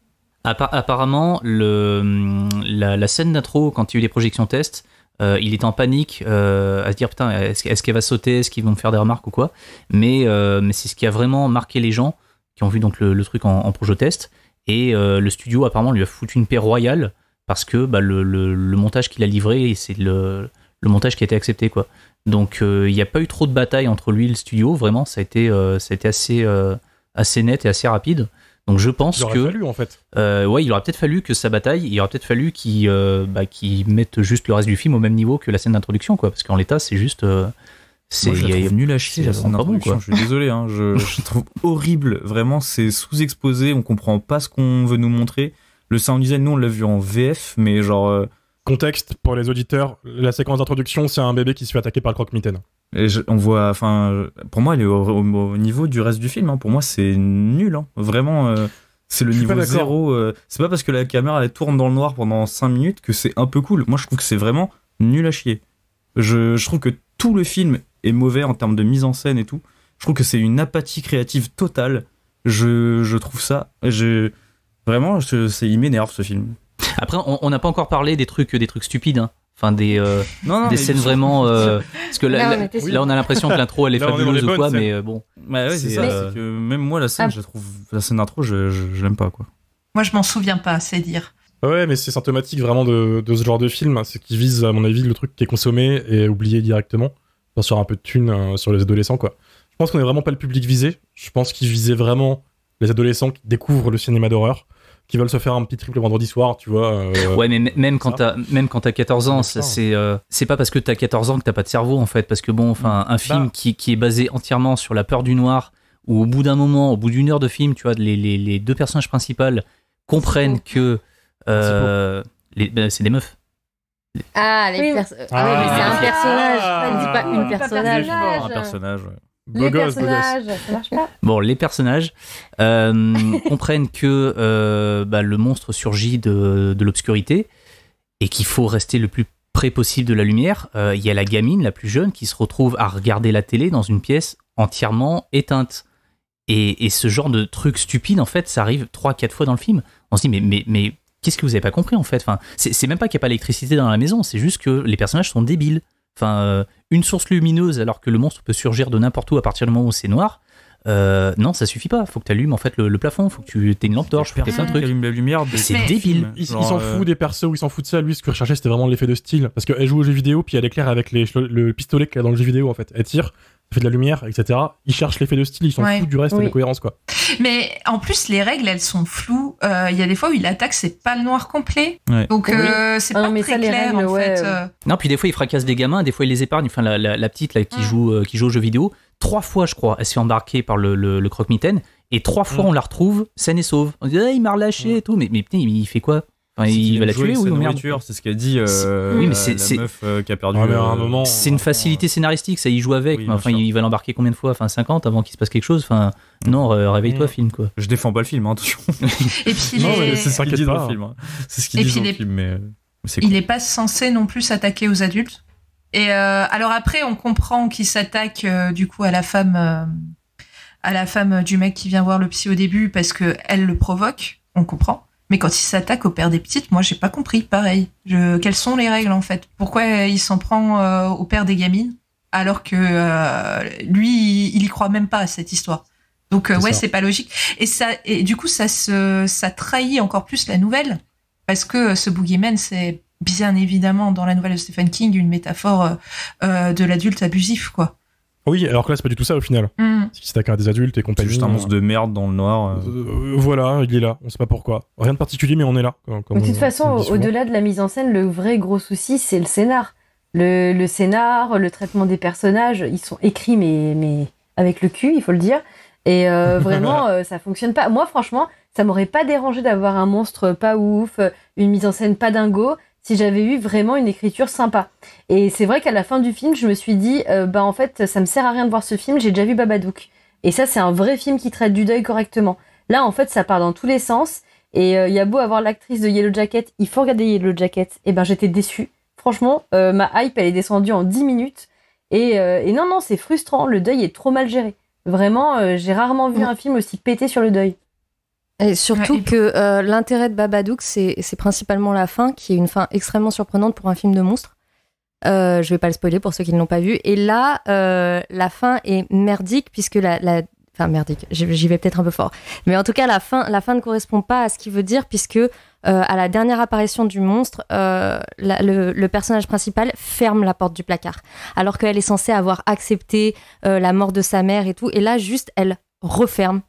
Apparemment, la scène d'intro, quand il y a eu les projections tests, il était en panique à se dire putain, est-ce qu'elle va sauter, est-ce qu'ils vont me faire des remarques ou quoi, mais c'est ce qui a vraiment marqué les gens qui ont vu donc le truc en projo test, et le studio apparemment lui a foutu une paix royale parce que le montage qu'il a livré, c'est le montage qui a été accepté, quoi. Donc il n'y a pas eu trop de bataille entre lui et le studio, vraiment ça a été assez net et assez rapide. Donc je pense Il aurait que fallu en fait. ouais, il aurait peut-être fallu que ça bataille, il aurait peut-être fallu qu'ils mettent juste le reste du film au même niveau que la scène d'introduction, quoi, parce qu'en l'état c'est juste Moi, je la trouve nulle à chier, la c'est scène vraiment pas bon, d'introduction. quoi. Je suis désolé, hein, je trouve horrible. Vraiment, c'est sous-exposé, on comprend pas ce qu'on veut nous montrer. Le sound design, nous, on l'a vu en VF, mais genre... Contexte pour les auditeurs, la séquence d'introduction, c'est un bébé qui se fait attaquer par le croque-mitaine. on voit... Enfin, pour moi, elle est au niveau du reste du film. Hein. Pour moi, c'est nul. Hein. Vraiment, c'est le Je suis pas niveau d'accord. zéro. C'est pas parce que la caméra, elle tourne dans le noir pendant 5 minutes que c'est un peu cool. Moi, je trouve que c'est vraiment nul à chier. Je trouve que tout le film est mauvais en termes de mise en scène et tout. Je trouve que c'est une apathie créative totale. Je trouve ça... Vraiment, il m'énerve ce film. Après, on n'a pas encore parlé des trucs stupides, hein. Enfin des Non, des scènes vraiment parce que là, là, on a l'impression que l'intro elle est Là, on est dans fabuleuse les ou quoi, bonnes mais bon. Ouais, c'est ça. C'est que même moi, la scène, je trouve la scène d'intro, je l'aime pas, quoi. Moi, je m'en souviens pas, c'est dire. Ouais, mais c'est symptomatique vraiment de ce genre de film. C'est qu'il vise, à mon avis, le truc qui est consommé et oublié directement. Enfin, sur un peu de thunes sur les adolescents, quoi. Je pense qu'on est vraiment pas le public visé. Je pense qu'il visait vraiment les adolescents qui découvrent le cinéma d'horreur, qui veulent se faire un petit trip le vendredi soir, tu vois. Ouais, mais même quand t'as 14 ans, c'est pas parce que t'as 14 ans que t'as pas de cerveau, en fait. Parce que bon, enfin, un film qui est basé entièrement sur la peur du noir, où au bout d'un moment, au bout d'une heure de film, tu vois, les deux personnages principaux comprennent que c'est des meufs. Ah, les Oui. personnages. Ah, oui, mais c'est un personnage. On dit pas une pas personnage. Un personnage, ouais. Les personnages, ça marche pas. Bon, les personnages comprennent que le monstre surgit de l'obscurité et qu'il faut rester le plus près possible de la lumière. Il y a la gamine, la plus jeune, qui se retrouve à regarder la télé dans une pièce entièrement éteinte. Et ce genre de truc stupide, en fait, ça arrive 3-4 fois dans le film. On se dit, mais qu'est-ce que vous avez pas compris, en fait? Enfin, c'est même pas qu'il n'y a pas d'électricité dans la maison, c'est juste que les personnages sont débiles. Enfin, une source lumineuse alors que le monstre peut surgir de n'importe où à partir du moment où c'est noir, non, ça suffit pas. Faut que tu allumes en fait le plafond, faut que tu aies une lampe torche, faut que tu plein de trucs. Allume la lumière. C'est Mais- débile. Il s'en fout des persos, il s'en fout de ça. Lui, ce que recherchait, c'était vraiment l'effet de style. Parce qu'elle joue aux jeux vidéo, puis elle éclaire avec le pistolet qu'il y a dans le jeu vidéo, en fait. Elle tire, elle fait de la lumière, etc. Il cherche l'effet de style, il s'en Ouais. fout du reste de Oui. la cohérence, quoi. Mais en plus, les règles, elles sont floues. Il y a des fois où il attaque, c'est pas le noir complet. Ouais. Donc, Oui. c'est Ah pas non, mais très ça, les clair, règles, en ouais, fait. Non, puis des fois il fracasse des gamins, des fois il les épargne. Enfin, la petite là qui joue aux jeux vidéo, 3 fois je crois, elle se fait embarquer par le croque-mitaine, et 3 fois on la retrouve saine et sauve. On dit il m'a relâché et tout, mais putain, il fait quoi? Enfin, il va la tuer ou merde? C'est ce qu'a dit Oui, mais c'est- la meuf qui a perdu. Ouais, mais à un moment, C'est une facilité scénaristique, ça y joue avec. Oui, mais enfin, bien sûr. il va l'embarquer combien de fois? Enfin, 50 avant qu'il se passe quelque chose. Enfin, non, réveille-toi, film quoi. Je défends pas le film, hein, attention. Et puis, Non, mais les- c'est ça qu'ils qui disent dans pas. le film. Hein. C'est ce qu'ils Et disent puis dans le les- film, mais c'est il cool. est pas censé non plus s'attaquer aux adultes. Et alors après, on comprend qu'il s'attaque du coup à la femme du mec qui vient voir le psy au début parce que elle le provoque. On comprend. Mais quand il s'attaque au père des petites, moi j'ai pas compris. Pareil. Quelles sont les règles en fait? Pourquoi il s'en prend au père des gamines alors que lui il y croit même pas à cette histoire? Donc C'est ça. c'est pas logique. Et du coup ça trahit encore plus la nouvelle parce que ce boogeyman c'est bien évidemment dans la nouvelle de Stephen King une métaphore de l'adulte abusif quoi. Oui, alors que là, c'est pas du tout ça au final. C'est qu'il s'attaque à des adultes et C'est compagnie. juste un monstre de merde dans le noir. Voilà, il est là, on sait pas pourquoi. Rien de particulier, mais on est là. De toute façon, au-delà de la mise en scène, le vrai gros souci, c'est le scénar. Le scénar, le traitement des personnages, ils sont écrits, mais avec le cul, il faut le dire. Et vraiment, ça fonctionne pas. Moi, franchement, ça m'aurait pas dérangé d'avoir un monstre pas ouf, une mise en scène pas dingo, si j'avais eu vraiment une écriture sympa. Et c'est vrai qu'à la fin du film, je me suis dit, en fait, ça me sert à rien de voir ce film, j'ai déjà vu Babadook. Et ça, c'est un vrai film qui traite du deuil correctement. Là, en fait, ça part dans tous les sens. Et il y a beau avoir l'actrice de Yellow Jacket, il faut regarder Yellow Jacket. Et ben, j'étais déçue. Franchement, ma hype, elle est descendue en 10 minutes. Et non, c'est frustrant. Le deuil est trop mal géré. Vraiment, j'ai rarement vu un film aussi pété sur le deuil. Et surtout Ouais, et- que l'intérêt de Babadook, c'est principalement la fin, qui est une fin extrêmement surprenante pour un film de monstre. Je vais pas le spoiler pour ceux qui ne l'ont pas vu. Et là, la fin est merdique, puisque enfin, merdique, j'y vais peut-être un peu fort. Mais en tout cas, la fin ne correspond pas à ce qu'il veut dire, puisque à la dernière apparition du monstre, le personnage principal ferme la porte du placard, alors qu'elle est censée avoir accepté la mort de sa mère et tout. Et là, juste, elle referme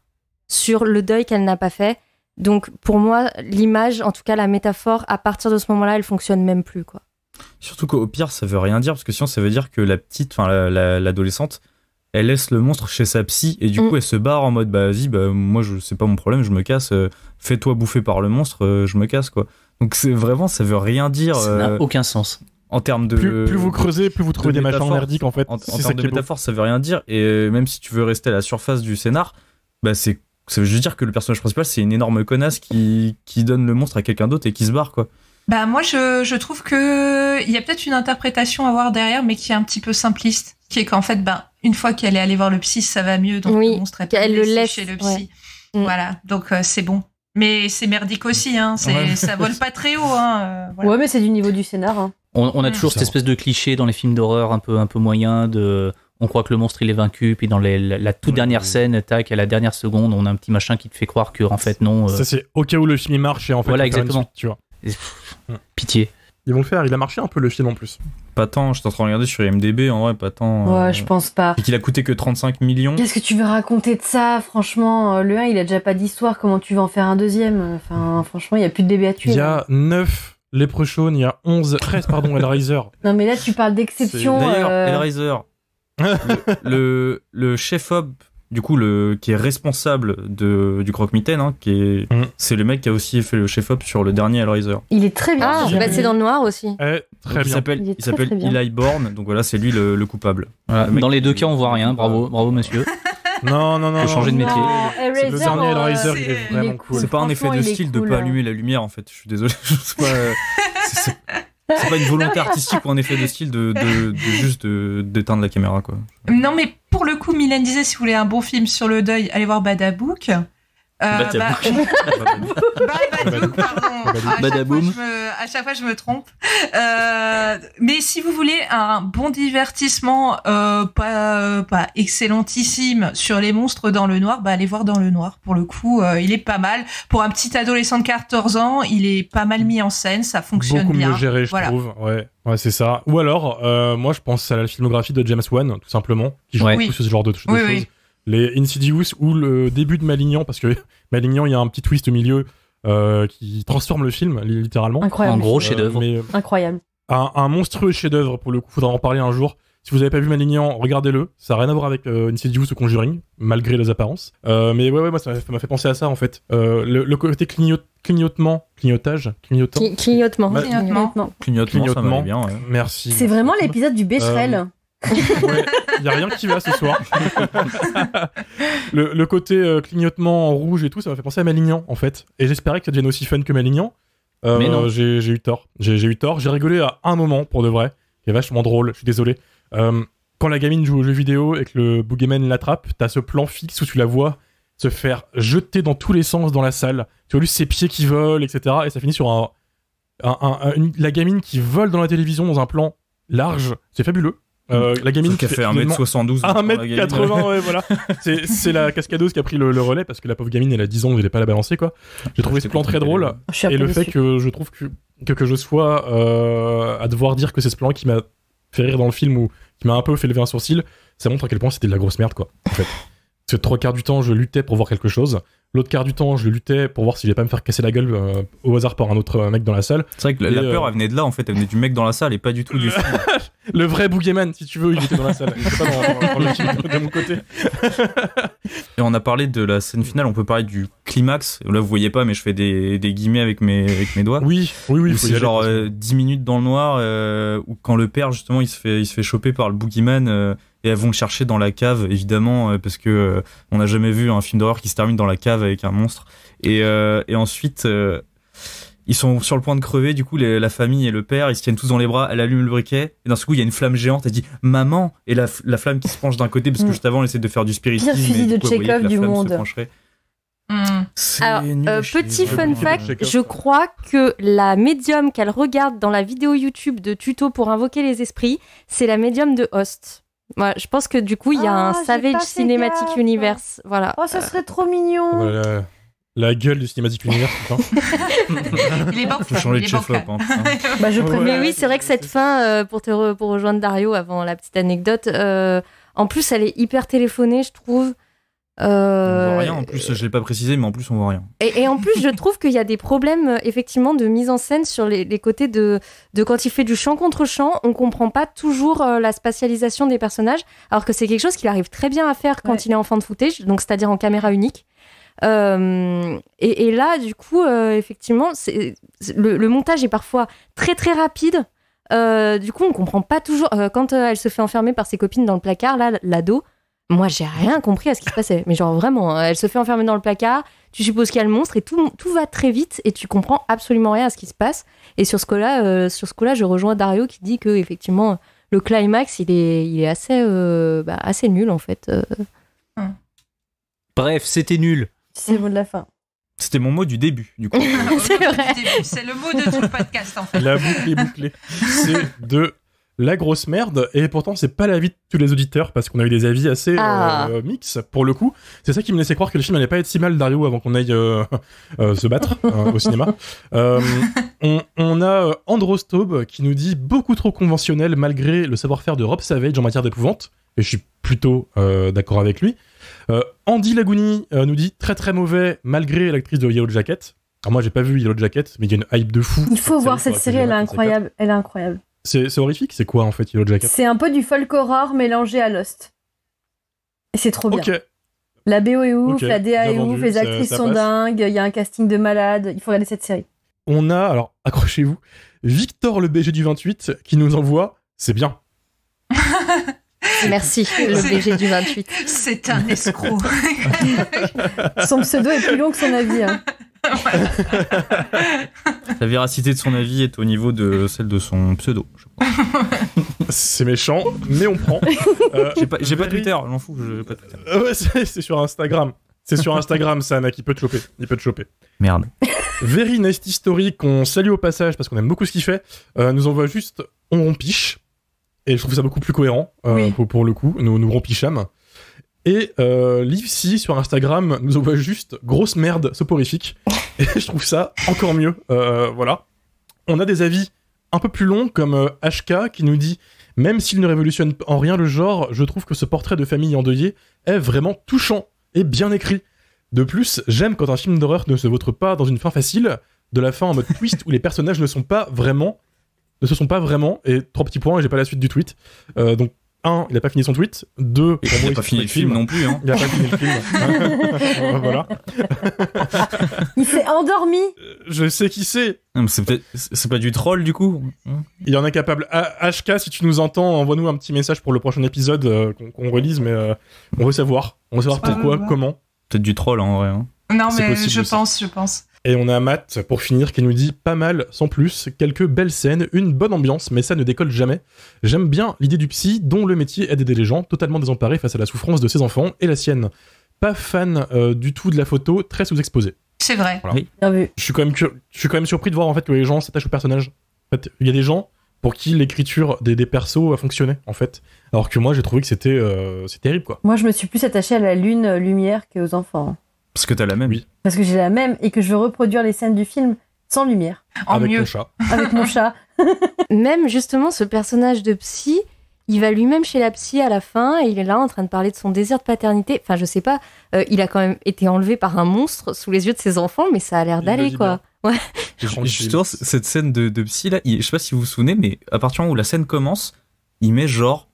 sur le deuil qu'elle n'a pas fait. Donc pour moi, l'image, en tout cas la métaphore, à partir de ce moment-là, elle fonctionne même plus, quoi. Surtout qu'au pire, ça veut rien dire, parce que sinon, ça veut dire que la petite, enfin l'adolescente, elle laisse le monstre chez sa psy, et du coup, elle se barre en mode, bah vas-y, bah moi, c'est pas mon problème, je me casse, fais-toi bouffer par le monstre, je me casse, quoi. Donc c'est vraiment, ça veut rien dire. Ça n'a aucun sens. En termes de... Plus vous creusez, plus vous trouvez des machins merdiques, en fait. En C'est ça termes qui de est beau. métaphore, ça veut rien dire, et même si tu veux rester à la surface du scénar, bah ça veut juste dire que le personnage principal, c'est une énorme connasse qui donne le monstre à quelqu'un d'autre et qui se barre, quoi. Bah moi je trouve que il y a peut-être une interprétation à voir derrière, mais qui est un petit peu simpliste, qui est qu'en fait une fois qu'elle est allée voir le psy, ça va mieux, donc Oui, le monstre qu'elle le laisse chez le psy. ouais. Voilà, donc c'est bon. Mais c'est merdique aussi, hein. Ça vole pas très haut, hein. Voilà. Ouais, mais c'est du niveau du scénar. Hein. On a toujours cette espèce de cliché dans les films d'horreur un peu moyen de on croit que le monstre il est vaincu, puis dans la toute dernière scène, tac, à la dernière seconde, on a un petit machin qui te fait croire que en fait non. Ça, c'est au cas où le film il marche et en fait, Voilà, il faut faire une exactement. suite, tu vois. Pitié. Ils vont le faire, il a marché un peu le film en plus. Pas tant, je suis en train de regarder sur IMDb, en vrai, pas tant. Ouais, je pense pas. Et qu'il a coûté que 35 millions. Qu'est-ce que tu veux raconter de ça? Franchement, le 1, il a déjà pas d'histoire. Comment tu vas en faire un deuxième? Enfin, franchement, il y a plus de bébé à tuer. Il y là. a 9 Leprechaun, il y a 13 Hellraiser. Non, mais là, tu parles d'exception. D'ailleurs, Hellraiser, le chef-op, du coup, qui est responsable du croque-mitaine, hein, c'est le mec qui a aussi fait le chef-op sur le dernier Hellraiser. Il est très bien. Ah, j'ai bah vu. c'est dans le noir aussi. Très Il bien. Il s'appelle est très, très bien. Eli Bourne, donc voilà, c'est lui le coupable. Voilà. Le mec Dans les deux qui- cas, on voit rien. Bravo monsieur. Non. Faut changer de métier. Non, C'est le Hellraiser, dernier Hellraiser, il c'est- est il vraiment est cool. C'est pas un effet Franchement, de il est style de cool, pas hein. allumer la lumière, en fait. Je suis désolé. C'est pas une volonté artistique ou un effet de style de juste d'éteindre la caméra, quoi. Non, mais pour le coup, Mylène disait, si vous voulez un bon film sur le deuil, allez voir Badabouk. Badabouk. Badabouk, pardon. Badaboum. À chaque fois, je me trompe. Mais si vous voulez un bon divertissement, pas excellentissime sur les monstres dans le noir, allez voir Dans le noir. Pour le coup, il est pas mal. Pour un petit adolescent de 14 ans, il est pas mal mis en scène, ça fonctionne Beaucoup bien. mieux géré, je trouve. Ouais, c'est ça. Ou alors, moi, je pense à la filmographie de James Wan, tout simplement, qui joue Ouais. beaucoup sur ce genre de choses. Oui. Les Insidious ou le début de Malignan, parce que Malignan, il y a un petit twist au milieu qui transforme le film, littéralement. Incroyable. En gros chef-d'œuvre. Mais Incroyable. un monstrueux chef-d'œuvre, pour le coup, faudra en parler un jour. Si vous n'avez pas vu Malignan, regardez-le. Ça n'a rien à voir avec Insidious ou Conjuring, malgré les apparences. Mais ouais, moi, ça m'a fait penser à ça, en fait. Le côté clignotement. Clignotement. Bah, Clignotement. Clignotement, ça m'allait bien, ouais. Merci. C'est vraiment l'épisode du Becherel. Ouais, y a rien qui va ce soir. le côté clignotement en rouge et tout, ça m'a fait penser à Malignan, en fait. Et j'espérais que ça devienne aussi fun que Malignan. Mais non. J'ai eu tort. J'ai eu tort. J'ai rigolé à un moment, pour de vrai, qui est vachement drôle, je suis désolé. Quand la gamine joue aux jeux vidéo et que le boogeyman l'attrape, t'as ce plan fixe où tu la vois se faire jeter dans tous les sens dans la salle. Tu vois juste ses pieds qui volent, etc. Et ça finit sur la gamine qui vole dans la télévision dans un plan large. C'est fabuleux. La gamine Qui a fait 1m72. 1m80, ouais, voilà. C'est la cascadeuse qui a pris le relais parce que la pauvre gamine, elle a 10 ans, elle est pas la balancer, quoi. J'ai trouvé ce plan très drôle. Je suis un Et peu le fait déçue. que je trouve que je sois à devoir dire que c'est ce plan qui m'a fait rire dans le film ou qui m'a un peu fait lever un sourcil, ça montre à quel point c'était de la grosse merde, quoi, en fait. Parce que 3 quarts du temps, je luttais pour voir quelque chose. L'autre quart du temps, je luttais pour voir si j'allais pas me faire casser la gueule au hasard par un autre mec dans la salle. C'est vrai que la peur, elle venait de là, en fait. Elle venait du mec dans la salle et pas du tout du film. Le vrai boogeyman, si tu veux, il était dans la salle. Il était pas dans le film de mon côté. Et on a parlé de la scène finale, on peut parler du climax. Là, vous voyez pas, mais je fais des guillemets avec mes doigts. Oui. Où faut y c'est aller, genre parce que- 10 minutes dans le noir, où quand le père, justement, il se fait choper par le boogeyman, et elles vont le chercher dans la cave, évidemment, parce que on n'a jamais vu un film d'horreur qui se termine dans la cave avec un monstre. Et ensuite, ils sont sur le point de crever, du coup, la famille et le père, ils se tiennent tous dans les bras, elle allume le briquet, et d'un seul coup, il y a une flamme géante, elle dit « Maman !» Et la flamme qui se penche d'un côté, parce que juste avant, elle essaie de faire du spiritisme. Pire fusil et de du coup, elle voyait Chekhov que la du flamme monde. se pencherait. C'est Alors, nul à chier. petit fun Ouais, fact, Chekhov, je crois que la médium qu'elle regarde dans la vidéo YouTube de tuto pour invoquer les esprits, c'est la médium de Host. Ouais, je pense que du coup, il y a Ah, un j'ai Savage pas fait Cinematic gaffe. Universe. Voilà. Oh, ça serait trop mignon. Voilà, la gueule du cinématique univers, putain. Il est Faut changer de chef-op, hein, putain. Bah, je Ouais. préfère. Mais oui, c'est vrai que cette fin, pour rejoindre Dario avant la petite anecdote, en plus, elle est hyper téléphonée, je trouve. On voit rien, en plus, je l'ai pas précisé, mais en plus, on voit rien. Et en plus, je trouve qu'il y a des problèmes, effectivement, de mise en scène sur les côtés de quand il fait du champ contre champ, on comprend pas toujours la spatialisation des personnages, alors que c'est quelque chose qu'il arrive très bien à faire quand il est en fan footage, donc c'est-à-dire en caméra unique. Et là, du coup, effectivement, le montage est parfois très très rapide. Du coup, on comprend pas toujours. Quand elle se fait enfermer par ses copines dans le placard, là, l'ado, moi, j'ai rien compris à ce qui se passait. Mais genre, vraiment, elle se fait enfermer dans le placard, tu supposes qu'il y a le monstre et tout va très vite et tu comprends absolument rien à ce qui se passe. Et sur ce coup-là, je rejoins Dario qui dit que effectivement, le climax, il est assez nul, en fait. Bref, c'était nul. C'est le mot de la fin. C'était mon mot du début, du coup. C'est vrai. C'est le mot de tout le podcast, en fait. La boucle est bouclée. C'est de la grosse merde, et pourtant c'est pas l'avis de tous les auditeurs parce qu'on a eu des avis assez mix pour le coup. C'est ça qui me laissait croire que le film allait pas être si mal, Dario, avant qu'on aille se battre au cinéma. On a Androstobe qui nous dit beaucoup trop conventionnel malgré le savoir-faire de Rob Savage en matière d'épouvante, et je suis plutôt d'accord avec lui. Andy Lagouni nous dit très très mauvais malgré l'actrice de Yellow Jacket. Alors moi j'ai pas vu Yellow Jacket, mais il y a une hype de fou. Il faut voir cette série, elle est incroyable. Elle est incroyable. C'est horrifique. C'est quoi en fait Yellow Jacket? C'est un peu du folk horror mélangé à Lost. Et c'est trop bien. Ok. La BO est ouf, Ok, la DA est bien ouf, vendu, les actrices ça sont passe. dingues, il y a un casting de malade. Il faut regarder cette série. On a, alors accrochez-vous, Victor le BG du 28 qui nous envoie, c'est bien. Merci, le BG du 28. C'est un escroc. Son pseudo est plus long que son avis. Hein. La véracité de son avis est au niveau de celle de son pseudo, je crois. C'est méchant, mais on prend. J'ai pas Twitter, je m'en fous, j'ai pas Twitter. Ouais, c'est sur Instagram. C'est sur Instagram, ça, Anna, qui peut te choper. Il peut te choper. Merde. Very Nice History, qu'on salue au passage parce qu'on aime beaucoup ce qu'il fait, nous envoie juste on rompiche. Et je trouve ça beaucoup plus cohérent, Oui. pour le coup, nous rompichâmes. Et Livesy sur Instagram nous envoie juste grosse merde soporifique. Et je trouve ça encore mieux. Voilà. On a des avis un peu plus longs comme HK qui nous dit même s'il ne révolutionne en rien le genre, je trouve que ce portrait de famille endeuillée est vraiment touchant et bien écrit. De plus, j'aime quand un film d'horreur ne se vautre pas dans une fin facile, de la fin en mode twist où les personnages ne se sont pas vraiment, et 3 petits points et j'ai pas la suite du tweet. Donc 1, il a pas fini son tweet. 2, Il a pas fini le film non plus, hein. Il a pas fini le film. Voilà. Il s'est endormi. Je sais qui c'est. Non, mais c'est pas du troll du coup. Il y en a capable. HK, si tu nous entends, envoie-nous un petit message pour le prochain épisode qu'on relise, mais on veut savoir. On veut savoir pourquoi, comment. Peut-être du troll en vrai. Hein. Non, C'est mais possible je aussi. pense. Et on a Matt, pour finir, qui nous dit pas mal, sans plus, quelques belles scènes, une bonne ambiance, mais ça ne décolle jamais. J'aime bien l'idée du psy, dont le métier est d'aider les gens, totalement désemparés face à la souffrance de ses enfants et la sienne. Pas fan du tout de la photo, très sous-exposée. C'est vrai. Voilà. Oui. Bien vu. Je suis quand même surpris de voir en fait que les gens s'attachent au personnage. En fait, il y a des gens pour qui l'écriture des persos a fonctionné, en fait. Alors que moi, j'ai trouvé que c'était terrible, quoi. Moi, je me suis plus attachée à la lune lumière qu'aux enfants. Parce que t'as la même. Oui. Parce que j'ai la même et que je veux reproduire les scènes du film sans lumière. En Avec mieux. mon chat. Avec mon chat. Même justement, ce personnage de psy, il va lui-même chez la psy à la fin et il est là en train de parler de son désir de paternité. Enfin, je sais pas, il a quand même été enlevé par un monstre sous les yeux de ses enfants, mais ça a l'air Il le d'aller, dit quoi. Ouais. Justement, cette scène de psy là, je sais pas si vous vous souvenez, mais à partir du moment où la scène commence, il met genre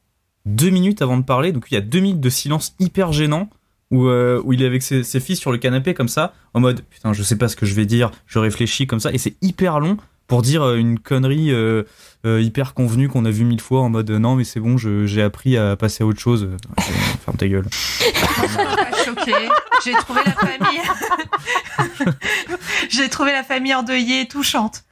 2 minutes avant de parler, donc il y a 2 minutes de silence hyper gênant où il est avec ses fils sur le canapé comme ça, en mode putain, je sais pas ce que je vais dire, je réfléchis comme ça, et c'est hyper long pour dire une connerie hyper convenue qu'on a vu 1000 fois en mode non mais c'est bon, j'ai appris à passer à autre chose. Ferme ta gueule. Choquée. J'ai trouvé la famille. J'ai trouvé la famille endeuillée et touchante.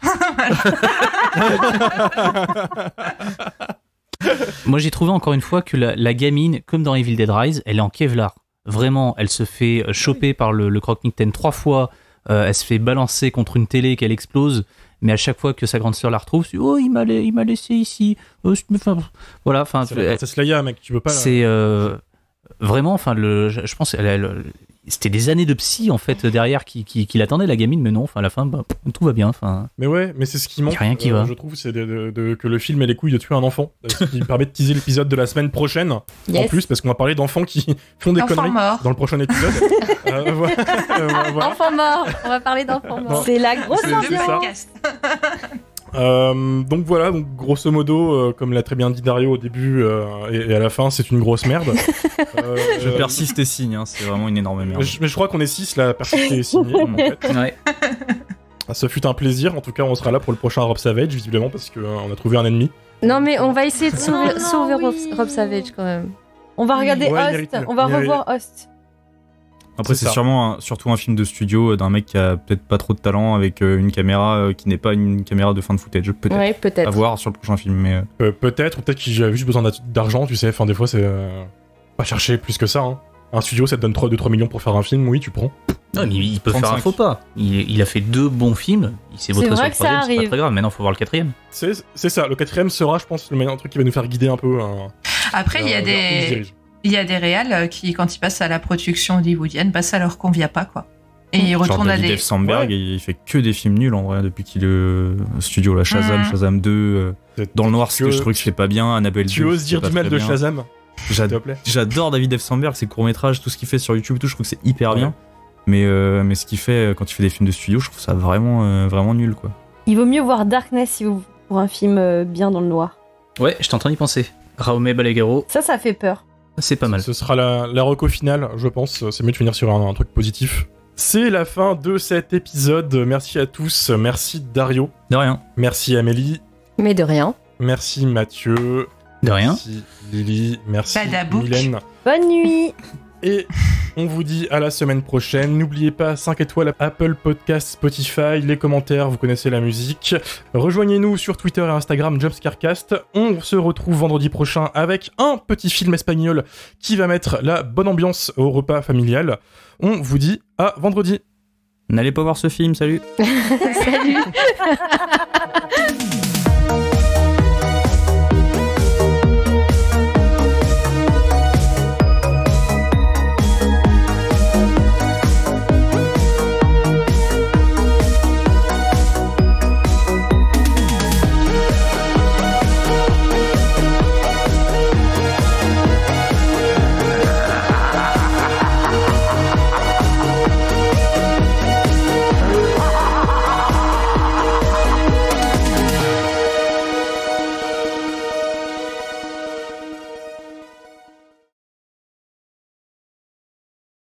Moi, j'ai trouvé encore une fois que la gamine, comme dans Evil Dead Rise, elle est en Kevlar. Vraiment, elle se fait choper par le croque-mitaine 3 fois. Elle se fait balancer contre une télé qu'elle explose. Mais à chaque fois que sa grande sœur la retrouve, c'est oh, il m'a laissé ici. Enfin, voilà. Enfin, C'est la princesse Leia, mec, tu veux pas. c'est vraiment. Enfin, je pense, c'était des années de psy en fait derrière qui l'attendait la gamine, mais non, enfin à la fin tout va bien, enfin. Mais ouais, mais c'est ce qui manque. Y a rien qui va. Je trouve, c'est que le film ait les couilles de tuer un enfant, ce qui permet de teaser l'épisode de la semaine prochaine. Yes. En plus, parce qu'on va parler d'enfants qui font des Enfants conneries morts. dans le prochain épisode. Voilà. Voilà. Enfants morts. On va parler d'enfants morts. C'est la grosse C'est Le ambiance. ça. podcast. Donc voilà, donc grosso modo, comme l'a très bien dit Dario au début et à la fin, c'est une grosse merde. Je persiste et signe, hein, c'est vraiment une énorme merde. Mais je crois qu'on est 6 là, à persister et signer. En fait. Ouais. Ça fut un plaisir. En tout cas, on sera là pour le prochain Rob Savage, visiblement, parce qu'on a trouvé un ennemi. Non, mais on va essayer de sauver, Non, sauver oui. Rob Savage quand même. On va regarder Ouais, il Host. mérite- On va il mérite- revoir Host. Après, C'est c'est ça. surtout un film de studio d'un mec qui a peut-être pas trop de talent avec une caméra qui n'est pas une caméra de fin de footage, peut-être. Ouais, peut-être. À voir sur le prochain film, mais Peut-être, ou peut-être qu'il a juste besoin d'argent, tu sais. Enfin, des fois, c'est pas chercher plus que ça. Hein. Un studio, ça te donne 2-3 millions pour faire un film, oui, tu prends. Non, mais il peut faire 35. un faux pas. Il a fait 2 bons films, il s'est vautré C'est sur vrai le que ça 3e, c'est pas arrive. très grave. Maintenant, faut voir le 4e. C'est ça. Le 4ème sera, je pense, le meilleur truc qui va nous faire guider un peu. Après, il y a vers où il se des dirige. réals qui, quand ils passent à la production hollywoodienne, ça leur convient pas, quoi. Et ils genre retournent à David des. F. Sandberg, Ouais. il fait que des films nuls en vrai depuis qu'il est studio là, Shazam, Mhm. Shazam 2, Dans le noir, Tu je trouvais que c'était pas bien, Annabelle 2. Tu oses dire c'était du pas mal très de bien. Shazam, s'il te plaît. J'adore David F. Sandberg, ses courts-métrages, tout ce qu'il fait sur YouTube et tout, je trouve que c'est hyper Ouais. bien. Mais ce qu'il fait quand il fait des films de studio, je trouve ça vraiment nul quoi. Il vaut mieux voir Darkness si vous pour un film bien dans le noir. Ouais, j'étais en train d'y penser. Raume Balaguerro, Ça fait peur. c'est pas mal. Ce sera la reco finale, je pense. C'est mieux de finir sur un truc positif. C'est la fin de cet épisode. Merci à tous. Merci Dario. De rien. Merci Amélie. Mais de rien. Merci Mathieu. De rien. Merci Lily. Merci Badabouk. Mylène. Bonne nuit. Et on vous dit à la semaine prochaine. N'oubliez pas 5 étoiles à Apple Podcast, Spotify, les commentaires, vous connaissez la musique. Rejoignez-nous sur Twitter et Instagram Jumpscarecast. On se retrouve vendredi prochain avec un petit film espagnol qui va mettre la bonne ambiance au repas familial. On vous dit à vendredi. N'allez pas voir ce film, salut. Salut.